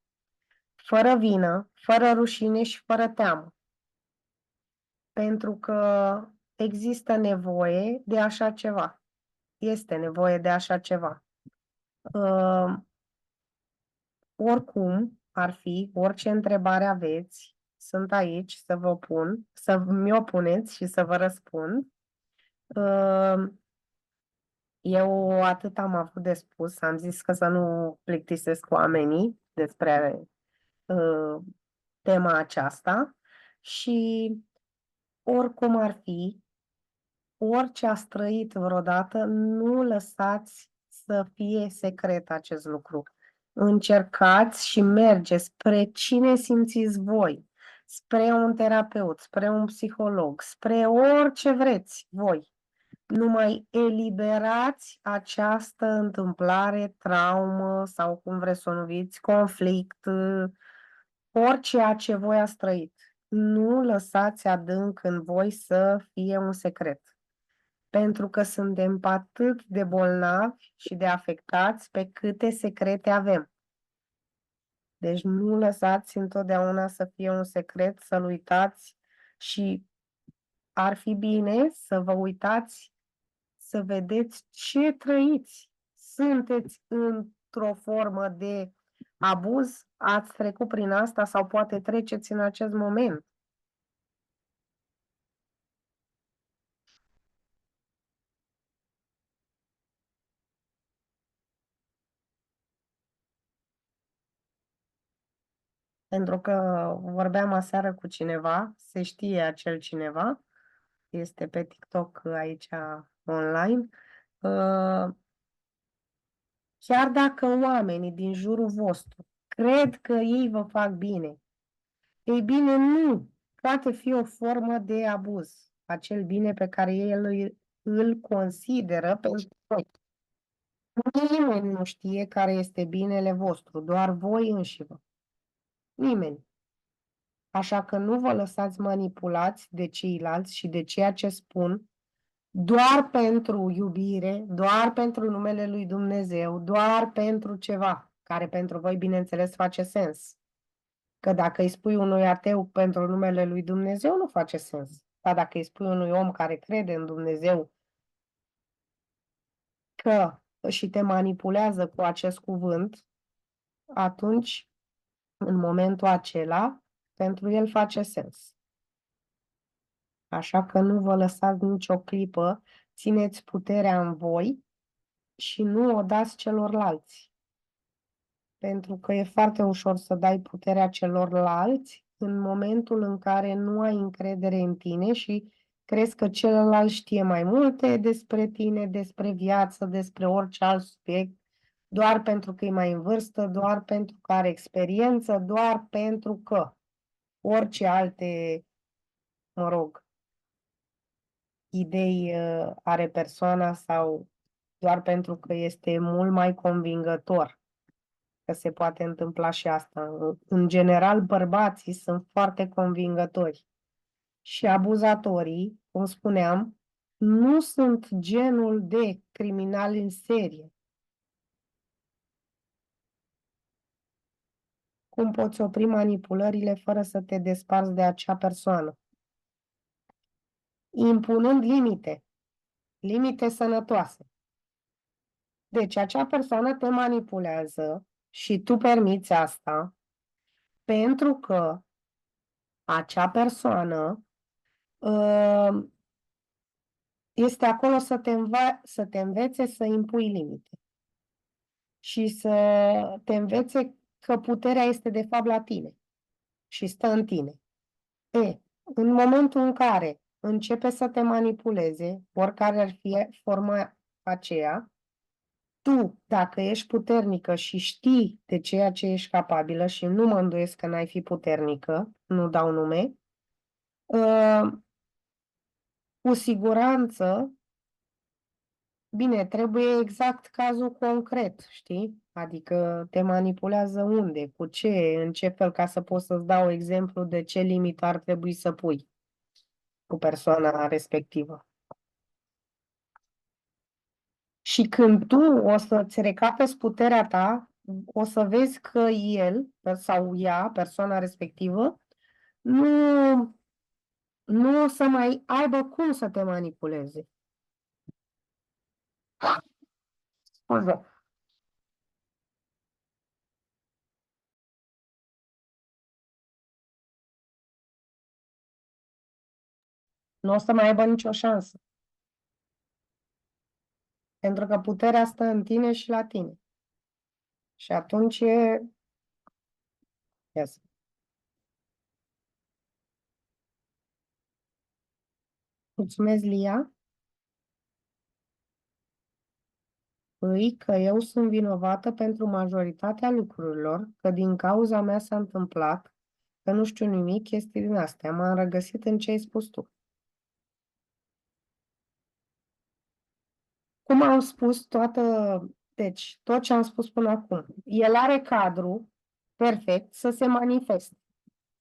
fără vină, fără rușine și fără teamă. Pentru că există nevoie de așa ceva. Este nevoie de așa ceva. Oricum ar fi, orice întrebare aveți, sunt aici să vă pun, să mi-o puneți și să vă răspund. Eu atât am avut de spus, am zis că să nu plictisesc oamenii despre tema aceasta și oricum ar fi, orice ați trăit vreodată, nu lăsați să fie secret acest lucru. Încercați și mergeți spre cine simțiți voi, spre un terapeut, spre un psiholog, spre orice vreți voi. Numai eliberați această întâmplare, traumă sau cum vreți să o numiți, conflict, orice ce voi ați trăit. Nu lăsați adânc în voi să fie un secret. Pentru că suntem atât de bolnavi și de afectați pe câte secrete avem. Deci nu lăsați întotdeauna să fie un secret, să-l uitați și ar fi bine să vă uitați să vedeți ce trăiți. Sunteți într-o formă de abuz, ați trecut prin asta sau poate treceți în acest moment. Pentru că vorbeam aseară cu cineva, se știe acel cineva, este pe TikTok aici online, chiar dacă oamenii din jurul vostru cred că ei vă fac bine, Ei bine, nu. Poate fi o formă de abuz. Acel bine pe care el îl consideră pentru voi. Nimeni nu știe care este binele vostru, doar voi înșivă. Nimeni. Așa că nu vă lăsați manipulați de ceilalți și de ceea ce spun doar pentru iubire, doar pentru numele lui Dumnezeu, doar pentru ceva care pentru voi, bineînțeles, face sens. Că dacă îi spui unui ateu pentru numele lui Dumnezeu, nu face sens. Dar dacă îi spui unui om care crede în Dumnezeu că și te manipulează cu acest cuvânt, atunci, în momentul acela, pentru el face sens. Așa că nu vă lăsați nicio clipă, țineți puterea în voi și nu o dați celorlalți. Pentru că e foarte ușor să dai puterea celorlalți în momentul în care nu ai încredere în tine și crezi că celălalt știe mai multe despre tine, despre viață, despre orice alt subiect, doar pentru că e mai în vârstă, doar pentru că are experiență, doar pentru că orice alte, mă rog, idei are persoana sau doar pentru că este mult mai convingător. Că se poate întâmpla și asta. În general, bărbații sunt foarte convingători și abuzatorii, cum spuneam, nu sunt genul de criminali în serie. Cum poți opri manipulările fără să te desparți de acea persoană? Impunând limite, limite sănătoase. Deci, acea persoană te manipulează și tu permiți asta pentru că acea persoană este acolo să te învețe să impui limite și să te învețe că puterea este de fapt la tine și stă în tine. În momentul în care începe să te manipuleze, oricare ar fi forma aceea, tu, dacă ești puternică și știi de ceea ce ești capabilă și nu mă îndoiesc că n-ai fi puternică, nu dau nume, cu siguranță. Bine, trebuie exact cazul concret, știi? Adică te manipulează unde, cu ce, în ce fel, ca să pot să-ți dau exemplu de ce limită ar trebui să pui cu persoana respectivă. Și când tu o să-ți recapezi puterea ta, o să vezi că el sau ea, persoana respectivă, nu, nu o să mai aibă cum să te manipuleze. Scuze. Nu o să mai aibă nicio șansă. Pentru că puterea stă în tine și la tine. Și atunci e... Yes. Mulțumesc, Lia. Îi că eu sunt vinovată pentru majoritatea lucrurilor, că din cauza mea s-a întâmplat, că nu știu nimic, chestii din astea. M-am regăsit în ce ai spus tu. Cum am spus deci, tot ce am spus până acum. El are cadru perfect să se manifeste.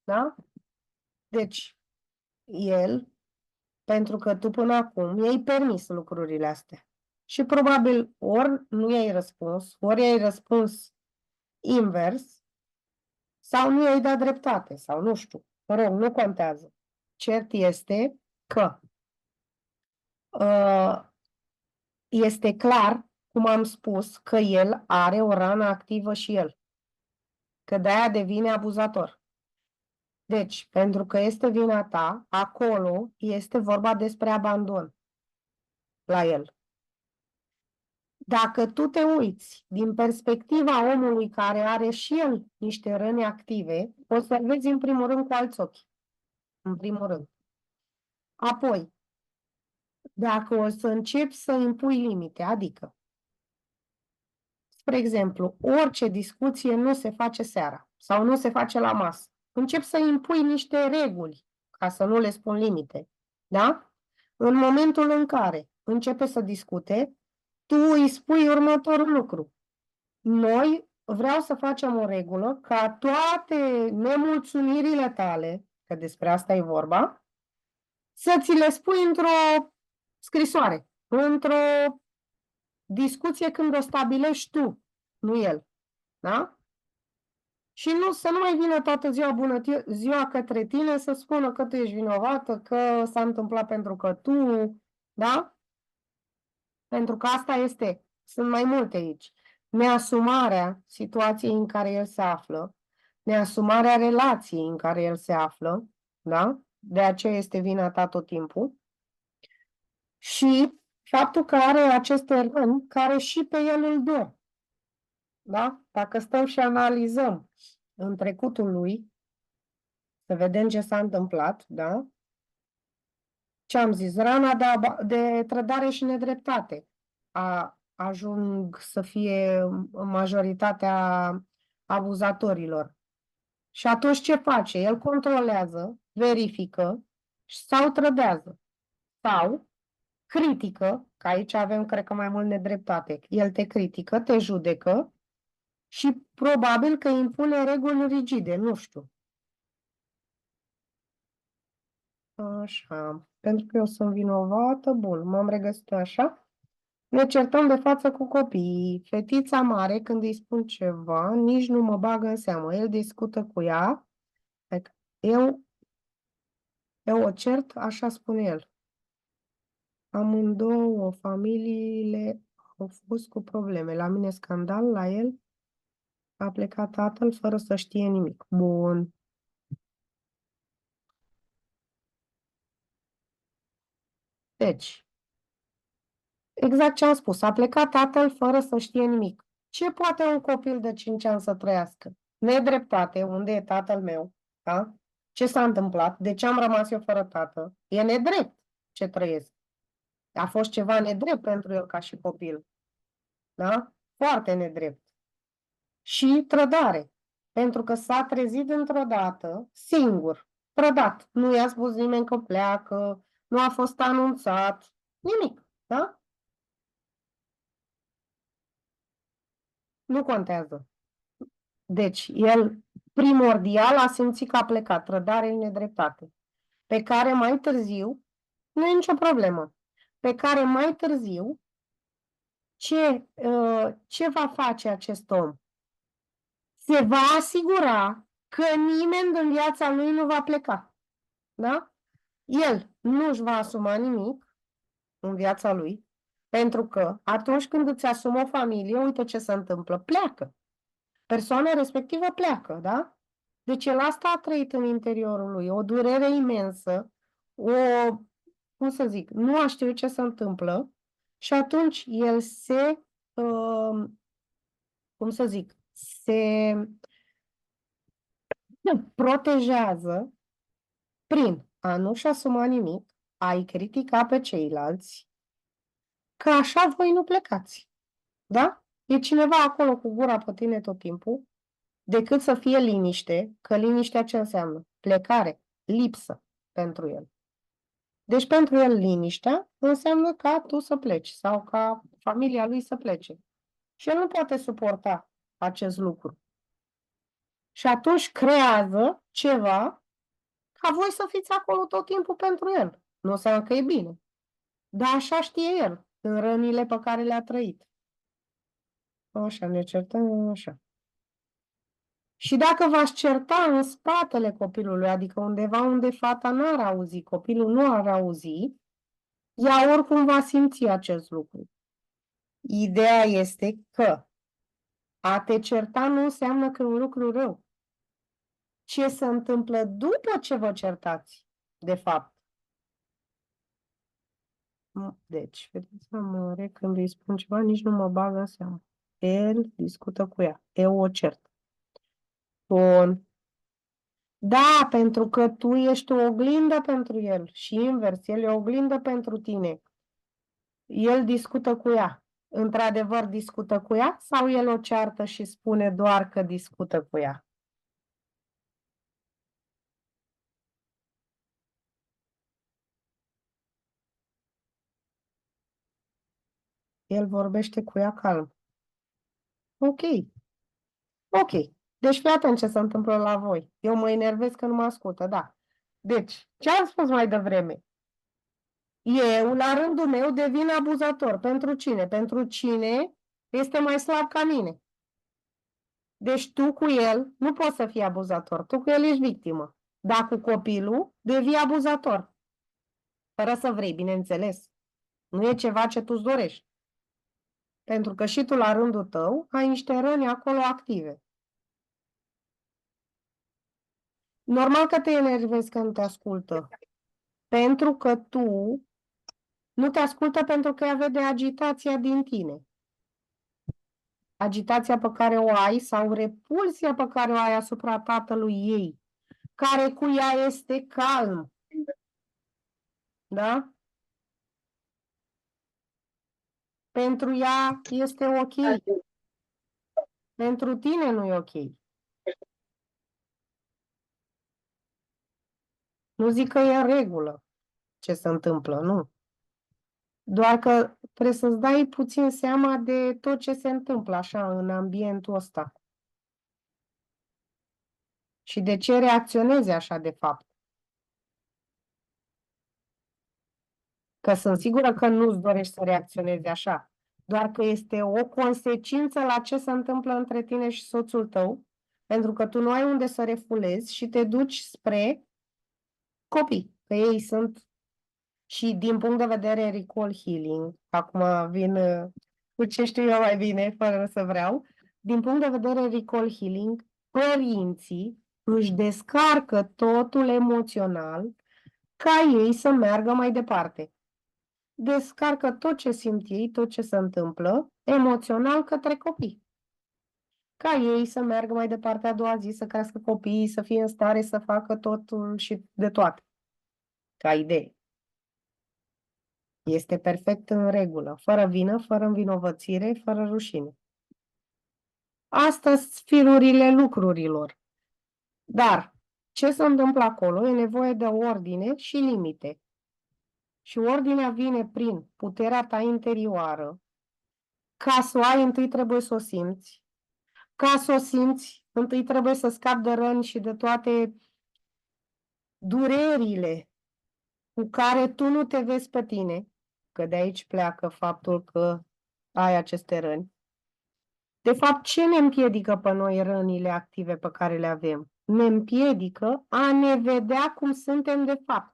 Da? Deci, el, pentru că tu până acum i-ai permis lucrurile astea. Și probabil ori nu i-ai răspuns, ori i-ai răspuns invers, sau nu i-ai dat dreptate, sau nu știu. Mă rog, nu contează. Cert este că este clar, cum am spus, că el are o rană activă și el. Că de-aia devine abuzator. Deci, pentru că este vina ta, acolo este vorba despre abandon la el. Dacă tu te uiți din perspectiva omului care are și el niște răni active, o să vezi în primul rând cu alți ochi. În primul rând. Apoi, dacă o să începi să impui limite, adică, spre exemplu, orice discuție nu se face seara sau nu se face la masă. începi să impui niște reguli, ca să nu le spun limite, da? În momentul în care începe să discute, tu îi spui următorul lucru. Noi vreau să facem o regulă ca toate nemulțumirile tale, că despre asta e vorba, să ți le spui într-o scrisoare, într-o discuție când o stabilești tu, nu el. Da? Și nu, să nu mai vină toată ziua bună ziua către tine să spună că tu ești vinovată, că s-a întâmplat pentru că tu, da? Pentru că asta este, sunt mai multe aici. Neasumarea situației în care el se află, neasumarea relației în care el se află, da? De aceea este vina ta tot timpul. Și faptul că are aceste răni care și pe el îl dor. Da? Dacă stăm și analizăm în trecutul lui, să vedem ce s-a întâmplat, da? Ce am zis? Rana de trădare și nedreptate ajung să fie majoritatea abuzatorilor. Și atunci ce face? El controlează, verifică sau trădează. Sau critică, că aici avem, cred că, mai mult nedreptate. El te critică, te judecă și probabil că impune reguli rigide, nu știu. Așa, pentru că eu sunt vinovată, bun, m-am regăsit așa. Ne certăm de față cu copiii. Fetița mare, când îi spun ceva, nici nu mă bagă în seamă. El discută cu ea. Adică eu o cert, așa spune el. Amândouă familiile au fost cu probleme. La mine scandal, la el a plecat tatăl fără să știe nimic. Bun. Deci, exact ce am spus, a plecat tatăl fără să știe nimic. Ce poate un copil de 5 ani să trăiască? Nedreptate, unde e tatăl meu? Da? Ce s-a întâmplat? De ce am rămas eu fără tată? E nedrept ce trăiesc. A fost ceva nedrept pentru el ca și copil. Da? Foarte nedrept. Și trădare. Pentru că s-a trezit într-o dată, singur, trădat. Nu i-a spus nimeni că pleacă, nu a fost anunțat, nimic. Da? Nu contează. Deci, el primordial a simțit că a plecat, trădare în nedreptate, pe care mai târziu, nu e nicio problemă, pe care mai târziu, ce va face acest om? Se va asigura că nimeni din viața lui nu va pleca. Da? El nu își va asuma nimic în viața lui, pentru că atunci când îți asumi o familie, uite ce se întâmplă, pleacă. Persoana respectivă pleacă, da? Deci el asta a trăit în interiorul lui, o durere imensă, cum să zic, nu a știut ce se întâmplă și atunci el cum să zic, se protejează prin a nu-și asuma nimic, a-i critica pe ceilalți, că așa voi nu plecați, da? E cineva acolo cu gura pe tine tot timpul, decât să fie liniște, că liniștea ce înseamnă? Plecare, lipsă pentru el. Deci pentru el liniștea înseamnă ca tu să pleci sau ca familia lui să plece. Și el nu poate suporta acest lucru. Și atunci creează ceva ca voi să fiți acolo tot timpul pentru el. Nu înseamnă că e bine. Dar așa știe el, în rănile pe care le-a trăit. Așa, ne certăm, așa. Și dacă v-ați certa în spatele copilului, adică undeva unde fata n-ar auzi, copilul nu ar auzi, ea oricum va simți acest lucru. Ideea este că a te certa nu înseamnă că e un lucru rău. Ce se întâmplă după ce vă certați, de fapt? Deci, vedeți, mare, când îi spun ceva, nici nu mă bagă în seamă. El discută cu ea. Eu o cert. Bun. Da, pentru că tu ești o oglindă pentru el și invers, el e o oglindă pentru tine. El discută cu ea. Într-adevăr discută cu ea sau el o ceartă și spune doar că discută cu ea? El vorbește cu ea calm. Ok. Ok. Deci fii atent ce se întâmplă la voi. Eu mă enervez că nu mă ascultă, da. Deci, ce am spus mai devreme? Eu, la rândul meu, devin abuzator. Pentru cine? Pentru cine este mai slab ca mine. Deci tu cu el nu poți să fii abuzator. Tu cu el ești victimă. Dar cu copilul devii abuzator. Fără să vrei, bineînțeles. Nu e ceva ce tu-ți dorești. Pentru că și tu, la rândul tău, ai niște răni acolo active. Normal că te enervezi că nu te ascultă. Pentru că tu nu te ascultă pentru că ea vede agitația din tine. Agitația pe care o ai sau repulsia pe care o ai asupra tatălui ei, care cu ea este calm. Da? Pentru ea este ok. Pentru tine nu e ok. Nu zic că e în regulă ce se întâmplă, nu. Doar că trebuie să-ți dai puțin seama de tot ce se întâmplă așa în ambientul ăsta. Și de ce reacționezi așa de fapt. Că sunt sigură că nu-ți dorești să reacționezi așa. Doar că este o consecință la ce se întâmplă între tine și soțul tău, pentru că tu nu ai unde să refulezi și te duci spre copii, că ei sunt și din punct de vedere recall healing, acum vin cu ce știu eu mai bine, fără să vreau, din punct de vedere recall healing, părinții își descarcă totul emoțional ca ei să meargă mai departe. Descarcă tot ce simt ei, tot ce se întâmplă, emoțional către copii. Ca ei să meargă mai departe a doua zi, să crească copiii, să fie în stare să facă totul și de toate. Ca idee. Este perfect în regulă, fără vină, fără învinovățire, fără rușine. Astea sunt firurile lucrurilor. Dar ce se întâmplă acolo? E nevoie de ordine și limite. Și ordinea vine prin puterea ta interioară. Ca să o ai, întâi trebuie să o simți. Ca să o simți, întâi trebuie să scapi de răni și de toate durerile cu care tu nu te vezi pe tine, că de aici pleacă faptul că ai aceste răni. De fapt, ce ne împiedică pe noi rănile active pe care le avem? Ne împiedică a ne vedea cum suntem de fapt.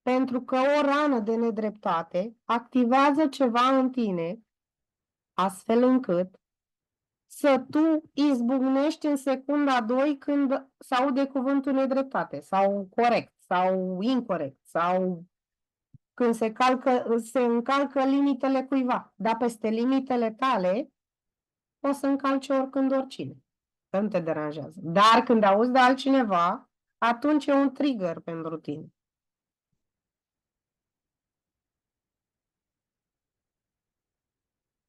Pentru că o rană de nedreptate activează ceva în tine, astfel încât să tu izbucnești în secunda 2 când se aude cuvântul nedreptate, sau corect, sau incorect, sau când se încalcă limitele cuiva. Dar peste limitele tale o să încalce oricând oricine. Că nu te deranjează. Dar când auzi de altcineva, atunci e un trigger pentru tine.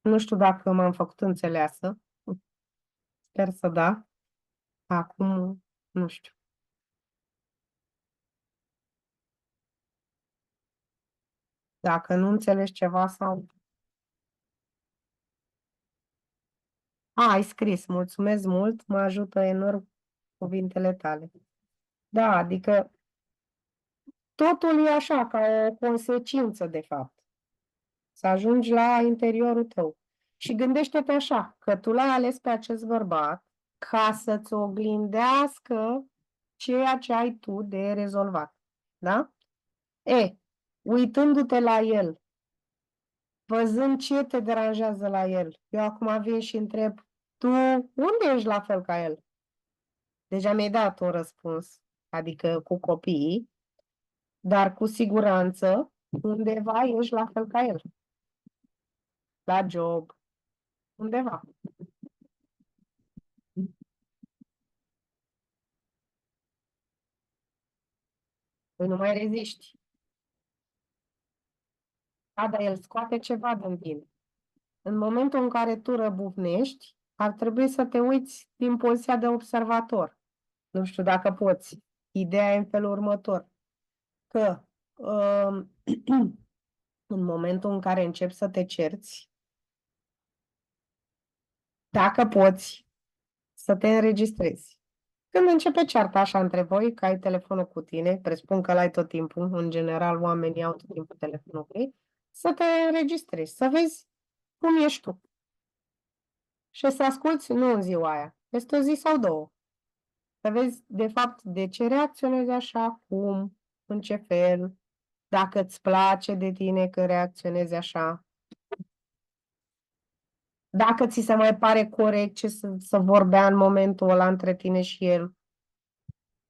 Nu știu dacă m-am făcut înțeleasă. Sper să da. Acum, nu știu. Dacă nu înțelegi ceva sau... ai scris. Mulțumesc mult. Mă ajută enorm cuvintele tale. Da, adică totul e așa, ca o consecință, de fapt. Să ajungi la interiorul tău. Și gândește-te așa, că tu l-ai ales pe acest bărbat ca să-ți oglindească ceea ce ai tu de rezolvat. Da? Uitându-te la el, văzând ce te deranjează la el, eu acum vin și întreb, tu unde ești la fel ca el? Deja mi-ai dat un răspuns, adică cu copiii, dar cu siguranță undeva ești la fel ca el. La job, undeva. Păi nu mai reziști. Da, dar el scoate ceva din tine. În momentul în care tu răbufnești, ar trebui să te uiți din poziția de observator. Nu știu dacă poți. Ideea e în felul următor. Că în momentul în care începi să te cerți, dacă poți, să te înregistrezi. Când începe cearta așa între voi, că ai telefonul cu tine, presupun că l-ai tot timpul, în general oamenii au tot timpul telefonul cu ei, să te înregistrezi, să vezi cum ești tu. Și să asculți, nu în ziua aia, peste o zi sau două. Să vezi, de fapt, de ce reacționezi așa, cum, în ce fel, dacă îți place de tine că reacționezi așa, dacă ți se mai pare corect ce să vorbea în momentul ăla între tine și el,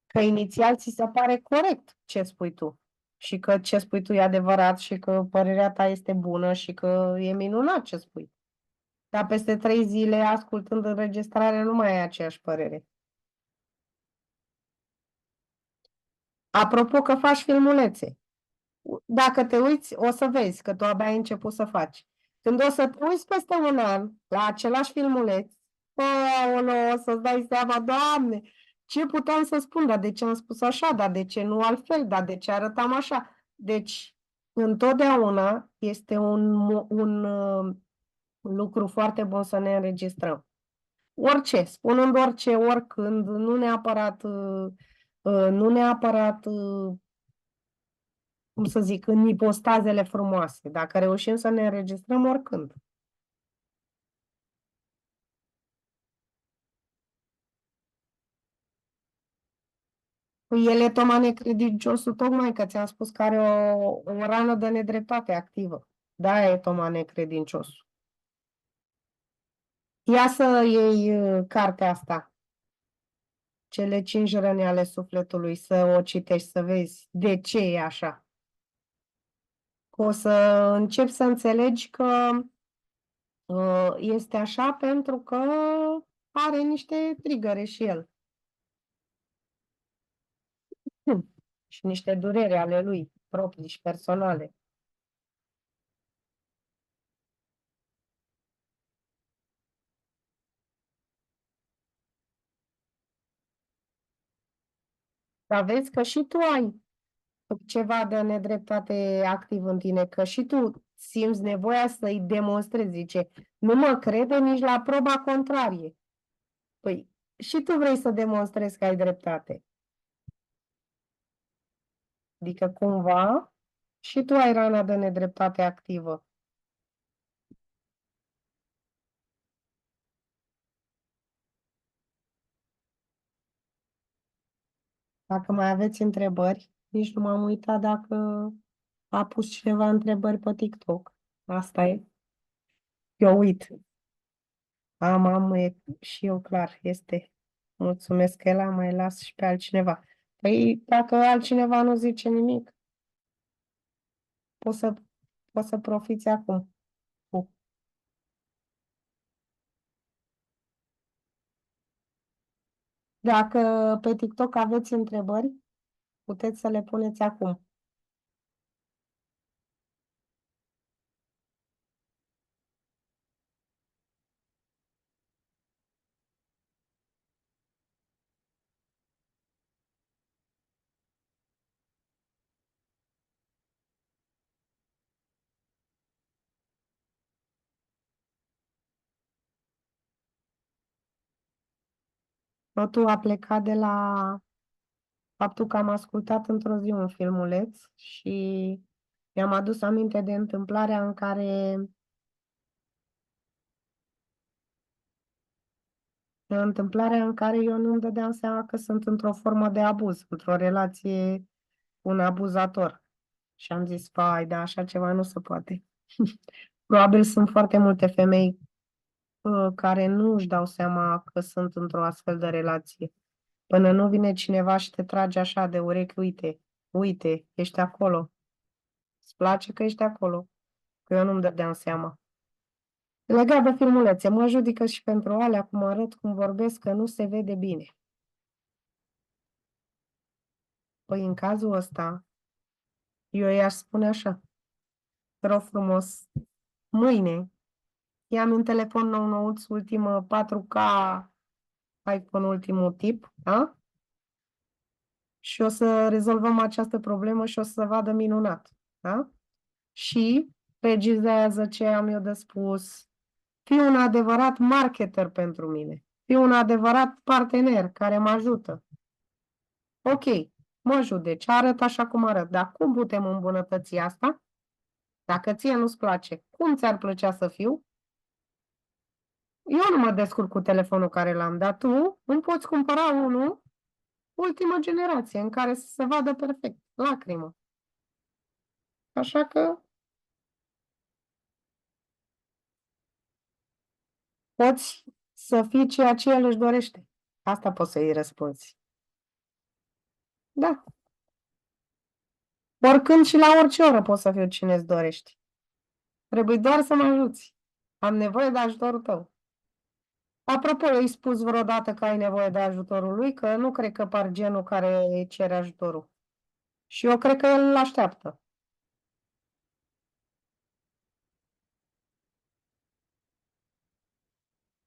că inițial ți se pare corect ce spui tu și că ce spui tu e adevărat și că părerea ta este bună și că e minunat ce spui. Dar peste 3 zile, ascultând înregistrarea, nu mai ai aceeași părere. Apropo că faci filmulețe, dacă te uiți, o să vezi că tu abia ai început să faci. Când o să te uiți peste un an la același filmuleț, o să-ți dai seama, Doamne, ce puteam să spun, dar de ce am spus așa, dar de ce nu altfel, dar de ce arătam așa. Deci, întotdeauna este un lucru foarte bun să ne înregistrăm. Orice, spunând orice, oricând, nu neapărat, cum să zic, în ipostazele frumoase, dacă reușim să ne înregistrăm oricând. Păi el e Toma necredinciosul tocmai că ți-am spus că are o rană de nedreptate activă. Da, e Toma necredinciosul. Ia să iei cartea asta, Cele 5 răni ale sufletului, să o citești, să vezi de ce e așa. O să începi să înțelegi că este așa pentru că are niște trigăre și el. Și niște durere ale lui proprii și personale. Dar vezi că și tu ai ceva de nedreptate activ în tine, că și tu simți nevoia să-i demonstrezi, zice, nu mă crede nici la proba contrarie. Păi, și tu vrei să demonstrezi că ai dreptate. Adică cumva și tu ai rana de nedreptate activă. Dacă mai aveți întrebări, nici nu m-am uitat dacă a pus cineva întrebări pe TikTok. Asta e. Eu uit. Și eu, clar, este. Mulțumesc, Ela, mai las și pe altcineva. Păi, dacă altcineva nu zice nimic, poți să, poți să profiți acum. Dacă pe TikTok aveți întrebări, puteți să le puneți acum. Totul a plecat de la faptul că am ascultat într-o zi un filmuleț și mi-am adus aminte de întâmplarea în care eu nu-mi dădeam seama că sunt într-o formă de abuz, într-o relație cu un abuzator. Și am zis, vai, da, așa ceva nu se poate. Probabil sunt foarte multe femei care nu își dau seama că sunt într-o astfel de relație. Până nu vine cineva și te trage așa de urechi, uite, uite, ești acolo. Îți place că ești acolo? Că eu nu-mi dădeam seama. Legat de filmulețe, mă judică și pentru alea, cum arăt, cum vorbesc, că nu se vede bine. Păi în cazul ăsta, eu i-aș spune așa, te rog frumos, mâine ia-mi un telefon nou-nouț, ultimă 4K, iPhone ultimul tip, da? Și o să rezolvăm această problemă și o să vadă minunat, da? și regizează ce am eu de spus. Fii un adevărat marketer pentru mine. Fii un adevărat partener care mă ajută. Ok, mă judeci, arăt așa cum arăt, dar cum putem îmbunătăți asta? Dacă ție nu-ți place, cum ți-ar plăcea să fiu? Eu nu mă descurc cu telefonul care l-am, dar tu îmi poți cumpăra unul ultimă generație, în care să se vadă perfect, lacrimă. Așa că poți să fii ceea ce el își dorește. Asta poți să-i răspunzi. Da. Oricând și la orice oră poți să fiu cine îți dorești. Trebuie doar să mă ajuți. Am nevoie de ajutorul tău. Apropo, i-ai spus vreodată că ai nevoie de ajutorul lui, că nu cred că par genul care cere ajutorul. Și eu cred că el îl așteaptă.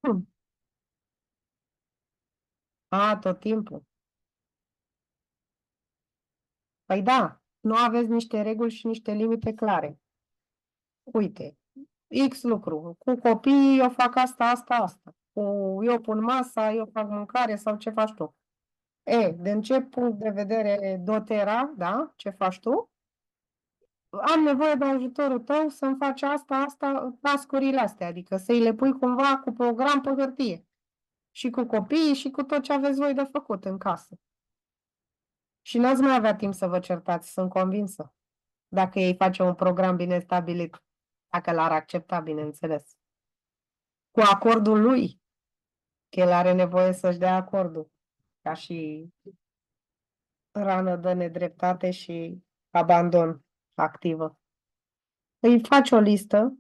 Hmm. A, tot timpul. Păi da, nu aveți niște reguli și niște limite clare. Uite, X lucru. Cu copiii eu fac asta, asta, asta. Cu eu pun masa, eu fac mâncare sau ce faci tu. Din ce punct de vedere dotera, da, ce faci tu? Am nevoie de ajutorul tău să-mi faci asta, asta, tascurile astea, adică să-i le pui cumva cu program pe hârtie. Și cu copiii și cu tot ce aveți voi de făcut în casă. Și n-ați mai avea timp să vă certați, sunt convinsă. Dacă ei face un program bine stabilit, dacă l-ar accepta, bineînțeles. Cu acordul lui, că el are nevoie să-și dea acordul, ca și rană de nedreptate și abandon activă. Îi faci o listă,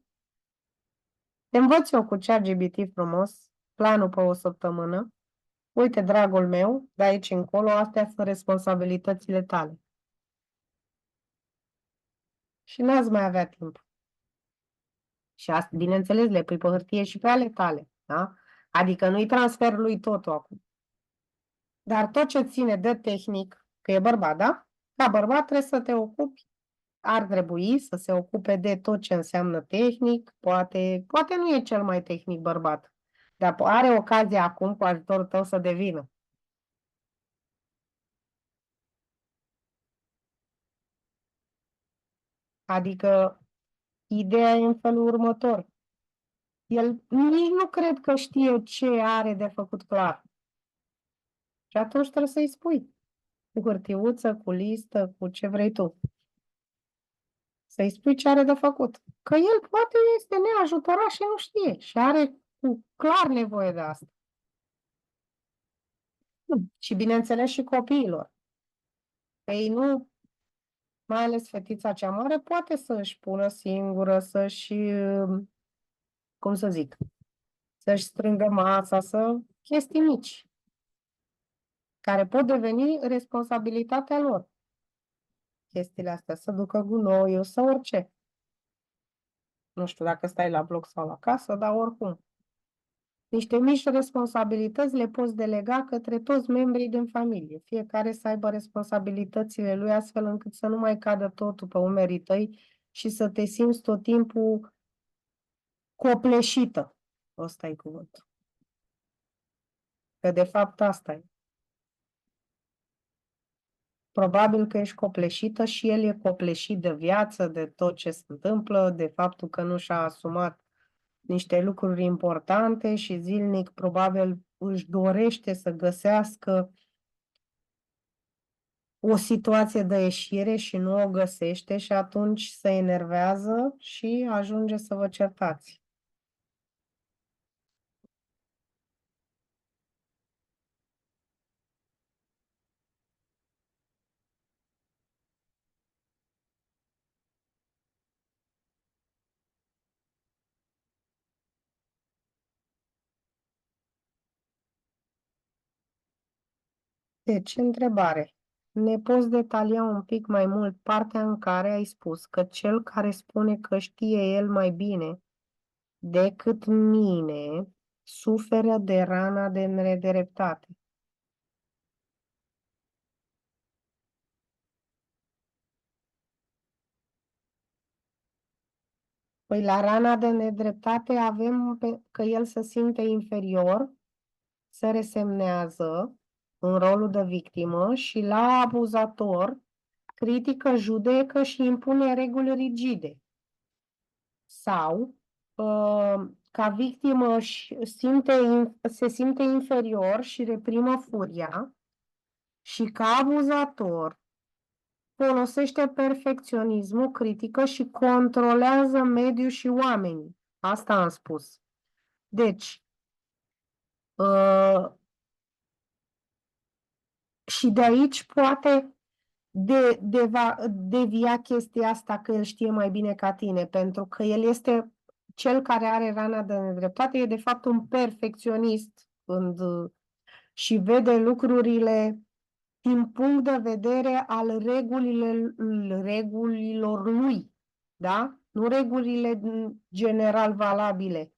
te învăț eu cu ChatGPT frumos, planul pe o săptămână. Uite, dragul meu, de aici încolo, astea sunt responsabilitățile tale. Și n-ați mai avea timp. Și asta, bineînțeles, le pui pe hârtie și pe ale tale, da? Adică nu-i transfer lui totul acum. Dar tot ce ține de tehnic, că e bărbat, da? Ca bărbat trebuie să te ocupi, ar trebui să se ocupe de tot ce înseamnă tehnic, poate nu e cel mai tehnic bărbat, dar are ocazia acum cu ajutorul tău să devină. Adică ideea e în felul următor. El nici nu cred că știe ce are de făcut clar. Și atunci trebuie să-i spui. Cu hârtiuță, cu listă, cu ce vrei tu. Să-i spui ce are de făcut. Că el poate este neajutorat și nu știe. Și are cu clar nevoie de asta. Și bineînțeles și copiilor. Ei nu, mai ales fetița cea mare, poate să-și pună singură, să-și, cum să zic, să-și strângă masa, chestii mici, care pot deveni responsabilitatea lor. Chestiile astea, să ducă gunoiul, să orice. Nu știu dacă stai la bloc sau la casă, dar oricum. Niște mici responsabilități le poți delega către toți membrii din familie. Fiecare să aibă responsabilitățile lui astfel încât să nu mai cadă totul pe umerii tăi și să te simți tot timpul copleșită. Ăsta e cuvântul. Că de fapt asta e. Probabil că ești copleșită și el e copleșit de viață, de tot ce se întâmplă, de faptul că nu și-a asumat niște lucruri importante și zilnic probabil își dorește să găsească o situație de ieșire și nu o găsește și atunci se enervează și ajunge să vă certați. Deci, întrebare. Ne poți detalia un pic mai mult partea în care ai spus că cel care spune că știe el mai bine decât mine suferă de rana de nedreptate? Păi la rana de nedreptate avem că el se simte inferior, se resemnează în rolul de victimă și la abuzator critică, judecă și impune reguli rigide. Sau, ca victimă se simte inferior și reprimă furia și ca abuzator folosește perfecționismul, critică și controlează mediul și oamenii. Asta am spus. Deci, și de aici poate devia chestia asta că el știe mai bine ca tine, pentru că el este cel care are rana de nedreptate, e de fapt un perfecționist și vede lucrurile din punct de vedere al regulilor lui, da? Nu regulile general valabile.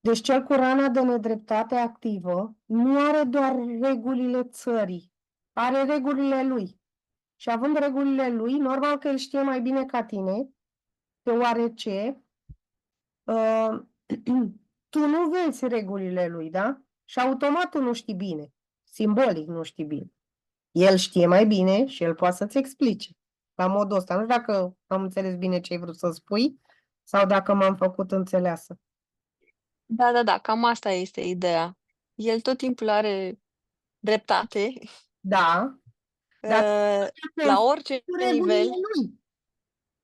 Deci cel cu rana de nedreptate activă nu are doar regulile țării, are regulile lui. Și având regulile lui, normal că el știe mai bine ca tine, deoarece tu nu vezi regulile lui, da? Și automat tu nu știi bine. Simbolic nu știi bine. El știe mai bine și el poate să-ți explice. La modul ăsta. Nu știu dacă am înțeles bine ce ai vrut să spui sau dacă m-am făcut înțeleasă. Da, cam asta este ideea. El tot timpul are dreptate, Da, dar la orice cu regulile nivel, lui.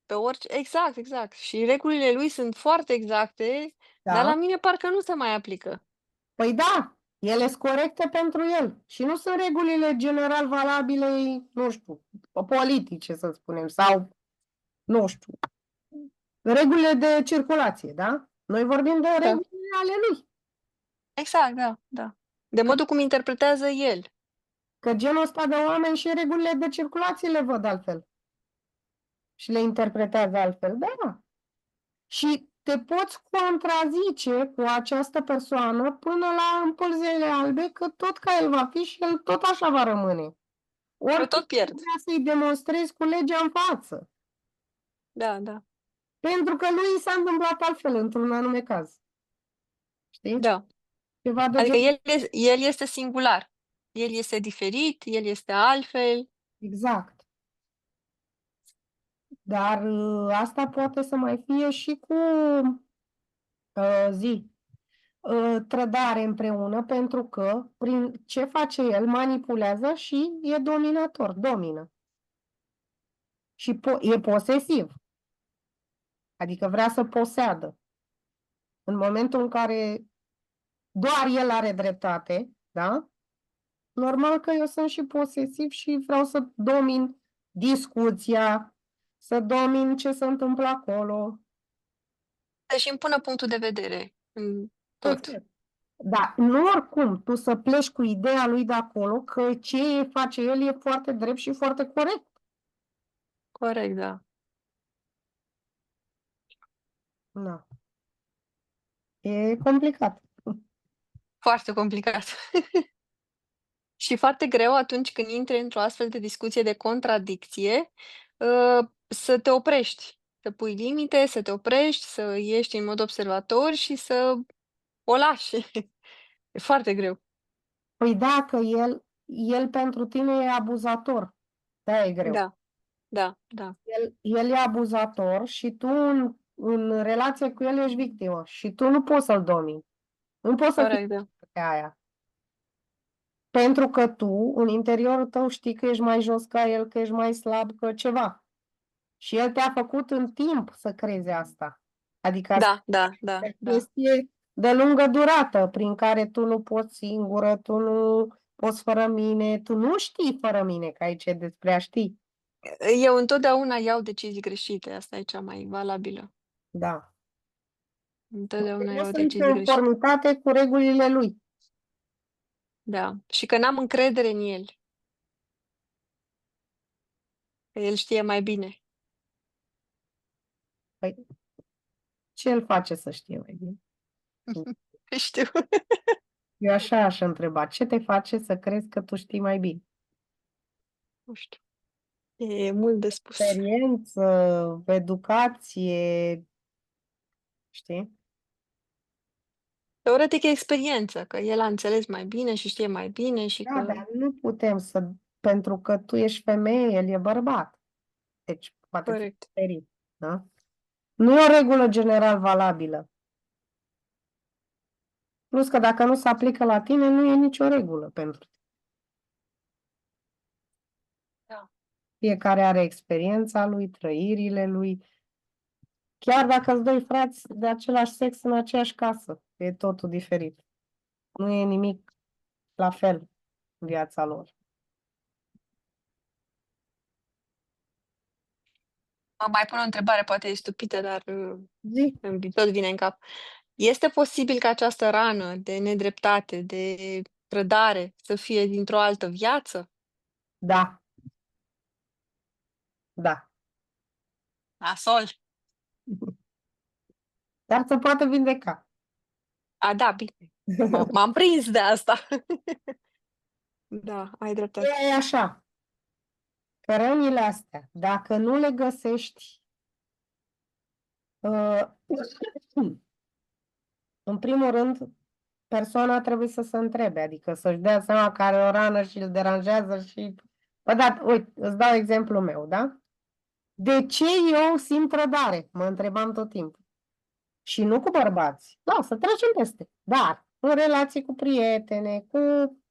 pe orice exact. Și regulile lui sunt foarte exacte, dar Da? la mine parcă nu se mai aplică. Păi da, ele sunt corecte pentru el și nu sunt regulile general valabile, nu știu, politice, să spunem, sau, nu știu, regulile de circulație, da? Noi vorbim de Da, regulile ale lui. exact, da. De Că, modul cum interpretează el. că genul ăsta de oameni și regulile de circulație le văd altfel și le interpretează altfel, da. Și te poți contrazice cu această persoană până la împulzele albe, că tot ca el va fi și el tot așa va rămâne. Eu Oricât tot pierd. vrea să-i demonstrezi cu legea în față. Da. Pentru că lui s-a întâmplat altfel într-un anume caz. Știi? Da. Ceva de Adică genul. el este singular. El este diferit, el este altfel. Exact. Dar asta poate să mai fie și cu trădare împreună, pentru că prin ce face el manipulează și e dominator, domină. Și e posesiv. Adică vrea să poseadă. În momentul în care doar el are dreptate, da? Normal că eu sunt și posesiv și vreau să domin discuția, să domin ce se întâmplă acolo. Să-și impună punctul de vedere în tot. Exact. Da, nu oricum tu să pleci cu ideea lui de acolo că ce face el e foarte drept și foarte corect. Corect, da. Da. E complicat. Foarte complicat. Și foarte greu atunci când intri într-o astfel de discuție de contradicție, să te oprești, să pui limite, să te oprești, să ieși în mod observator și să o lași. E foarte greu. Păi da, că el pentru tine e abuzator. Da, e greu. Da. El e abuzator și tu în relație cu el ești victimă și tu nu poți să-l domini. Nu poți să fii Corect, da. pe aia. Pentru că tu, în interiorul tău, știi că ești mai jos ca el, că ești mai slab, că ceva. Și el te-a făcut în timp să crezi asta. Adică asta e o Da. chestie de lungă durată, prin care tu nu poți singură, tu nu poți fără mine, tu nu știi fără mine, că aici e despre a ști. Eu întotdeauna iau decizii greșite, asta e cea mai valabilă. Da. Întotdeauna Nu iau sunt decizii greșite. conformitate cu regulile lui. Da. Și că n-am încredere în el, că el știe mai bine. Păi, ce îl face să știe mai bine? Știu. Eu așa aș întreba. Ce te face să crezi că tu știi mai bine? Nu știu. E mult de spus. experiență, educație, știi? Teoretic e experiență, că el a înțeles mai bine și știe mai bine și Da, că... dar nu putem să, pentru că tu ești femeie, el e bărbat. Deci poate fi Corect. diferit, da? Nu e o regulă general valabilă. Plus că dacă nu se aplică la tine, nu e nicio regulă pentru tine. Da. Fiecare are experiența lui, trăirile lui. Chiar dacă îți doi frați de același sex în aceeași casă, e totul diferit. Nu e nimic la fel în viața lor. Mă mai pun o întrebare, poate e stupidă, dar Zi? tot vine în cap. Este posibil ca această rană de nedreptate, de trădare, să fie dintr-o altă viață? Da, da. Nasol. Dar se poate vindeca. A, da, bine. M-am prins de asta. Da, ai dreptate. E așa, că rănile astea, dacă nu le găsești, uh, în primul rând, persoana trebuie să se întrebe, adică să-și dea seama că are o rană și îl deranjează și... Bă, da, uite, îți dau exemplul meu, da? De ce eu simt trădare? Mă întrebam tot timpul. Și nu cu bărbați. Da, să trecem peste. Dar în relații cu prietene, cu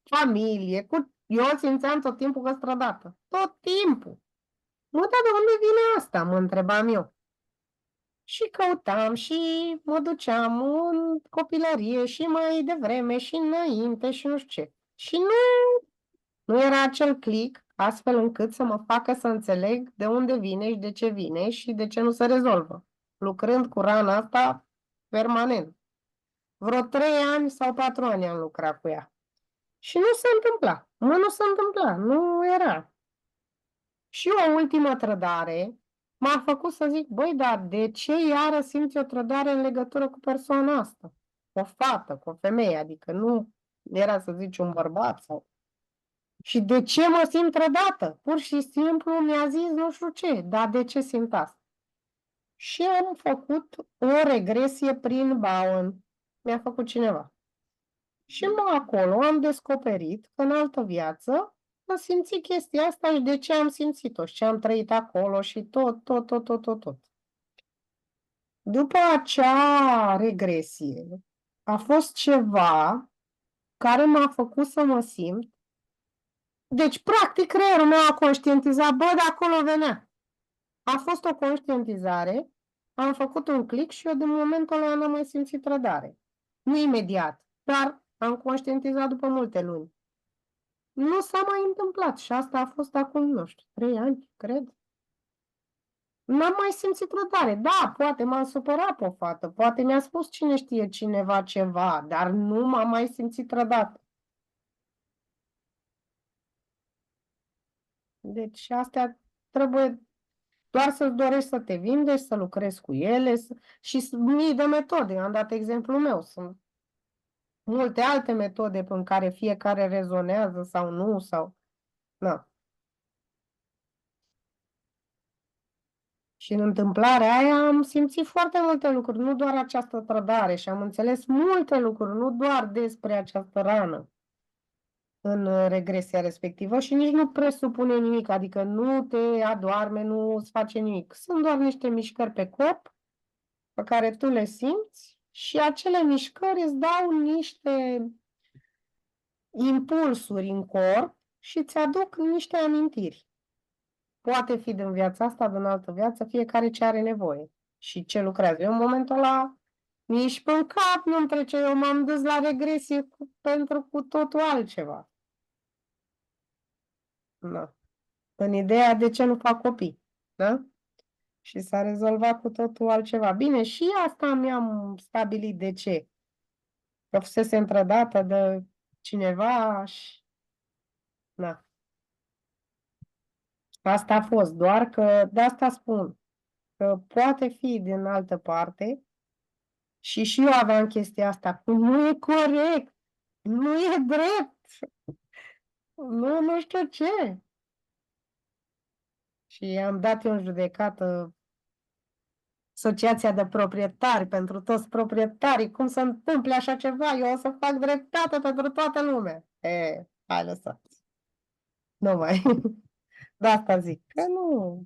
familie, cu... Eu simțeam tot timpul că strădată. Tot timpul. Nu, dar de unde vine asta? Mă întrebam eu. Și căutam și mă duceam în copilărie și mai devreme și înainte și nu știu ce. Și nu era acel click astfel încât să mă facă să înțeleg de unde vine și de ce vine și de ce nu se rezolvă. Lucrând cu rana asta permanent. Vreo 3 ani sau 4 ani am lucrat cu ea. Și nu se întâmpla. Nu se întâmpla. Nu era. Și o ultimă trădare m-a făcut să zic, băi, dar de ce iară simți o trădare în legătură cu persoana asta? Cu o fată, cu o femeie, adică nu era să zici un bărbat sau... Și de ce mă simt trădată? Pur și simplu mi-a zis nu știu ce, dar de ce simt asta? Și am făcut o regresie prin Bowen. Mi-a făcut cineva. Și acolo am descoperit că în altă viață am simțit chestia asta și de ce am simțit-o și ce am trăit acolo și tot. După acea regresie, a fost ceva care m-a făcut să mă simt. Deci, practic, creierul meu a conștientizat, bă, de acolo venea. A fost o conștientizare, am făcut un click și eu din momentul ăla n-am mai simțit trădare. Nu imediat, dar am conștientizat după multe luni. Nu s-a mai întâmplat și asta a fost acum, nu știu, 3 ani, cred. N-am mai simțit trădare. Da, poate m-am supărat pe o fată, poate mi-a spus cine știe cineva ceva, dar nu m-am mai simțit trădată. Deci astea trebuie doar să-ți dorești să te vindești, să lucrezi cu ele și mii de metode. Am dat exemplul meu. Sunt multe alte metode în care fiecare rezonează sau nu, sau... Na. Și în întâmplarea aia am simțit foarte multe lucruri, nu doar această trădare și am înțeles multe lucruri, nu doar despre această rană în regresia respectivă și nici nu presupune nimic, adică nu te adoarme, nu îți face nimic. Sunt doar niște mișcări pe corp pe care tu le simți și acele mișcări îți dau niște impulsuri în corp și îți aduc niște amintiri. Poate fi din viața asta, din altă viață, fiecare ce are nevoie și ce lucrează. Eu în momentul ăla nici pe cap nu-mi trece, eu m-am dus la regresie pentru cu totul altceva. Da. În ideea de ce nu fac copii. Da? Și s-a rezolvat cu totul altceva. Bine, și asta mi-am stabilit de ce. Că fusese întrădată de cineva și... Da. Asta a fost, doar că de asta spun, că poate fi din altă parte și eu aveam chestia asta, cum nu e corect, nu e drept, nu știu ce. Și am dat eu în judecată Asociația de Proprietari pentru toți proprietarii. Cum se întâmple așa ceva? Eu o să fac dreptate pentru toată lumea. Hai lăsați. Nu mai. De asta zic că nu.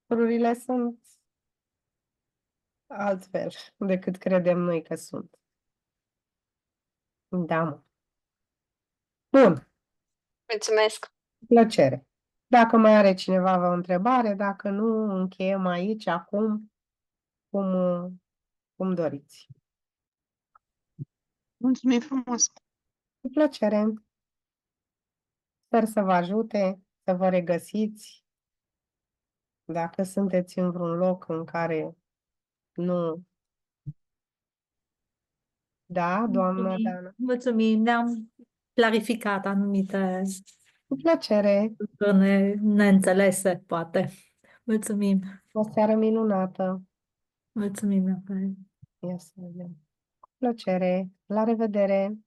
Lucrurile sunt altfel decât credem noi că sunt. Da, mă. Bun. Mulțumesc! Plăcere. Dacă mai are cineva o întrebare, dacă nu, încheiem aici, acum, cum doriți. Mulțumim frumos! Cu plăcere. Sper să vă ajute, să vă regăsiți. Dacă sunteți în vreun loc în care nu... Da, doamnă Dana. Mulțumim, ne-am clarificat anumite Cu plăcere. neînțelese, poate. Mulțumim. O seară minunată. Mulțumim, Rafael. Ia să vedem. Cu plăcere. La revedere.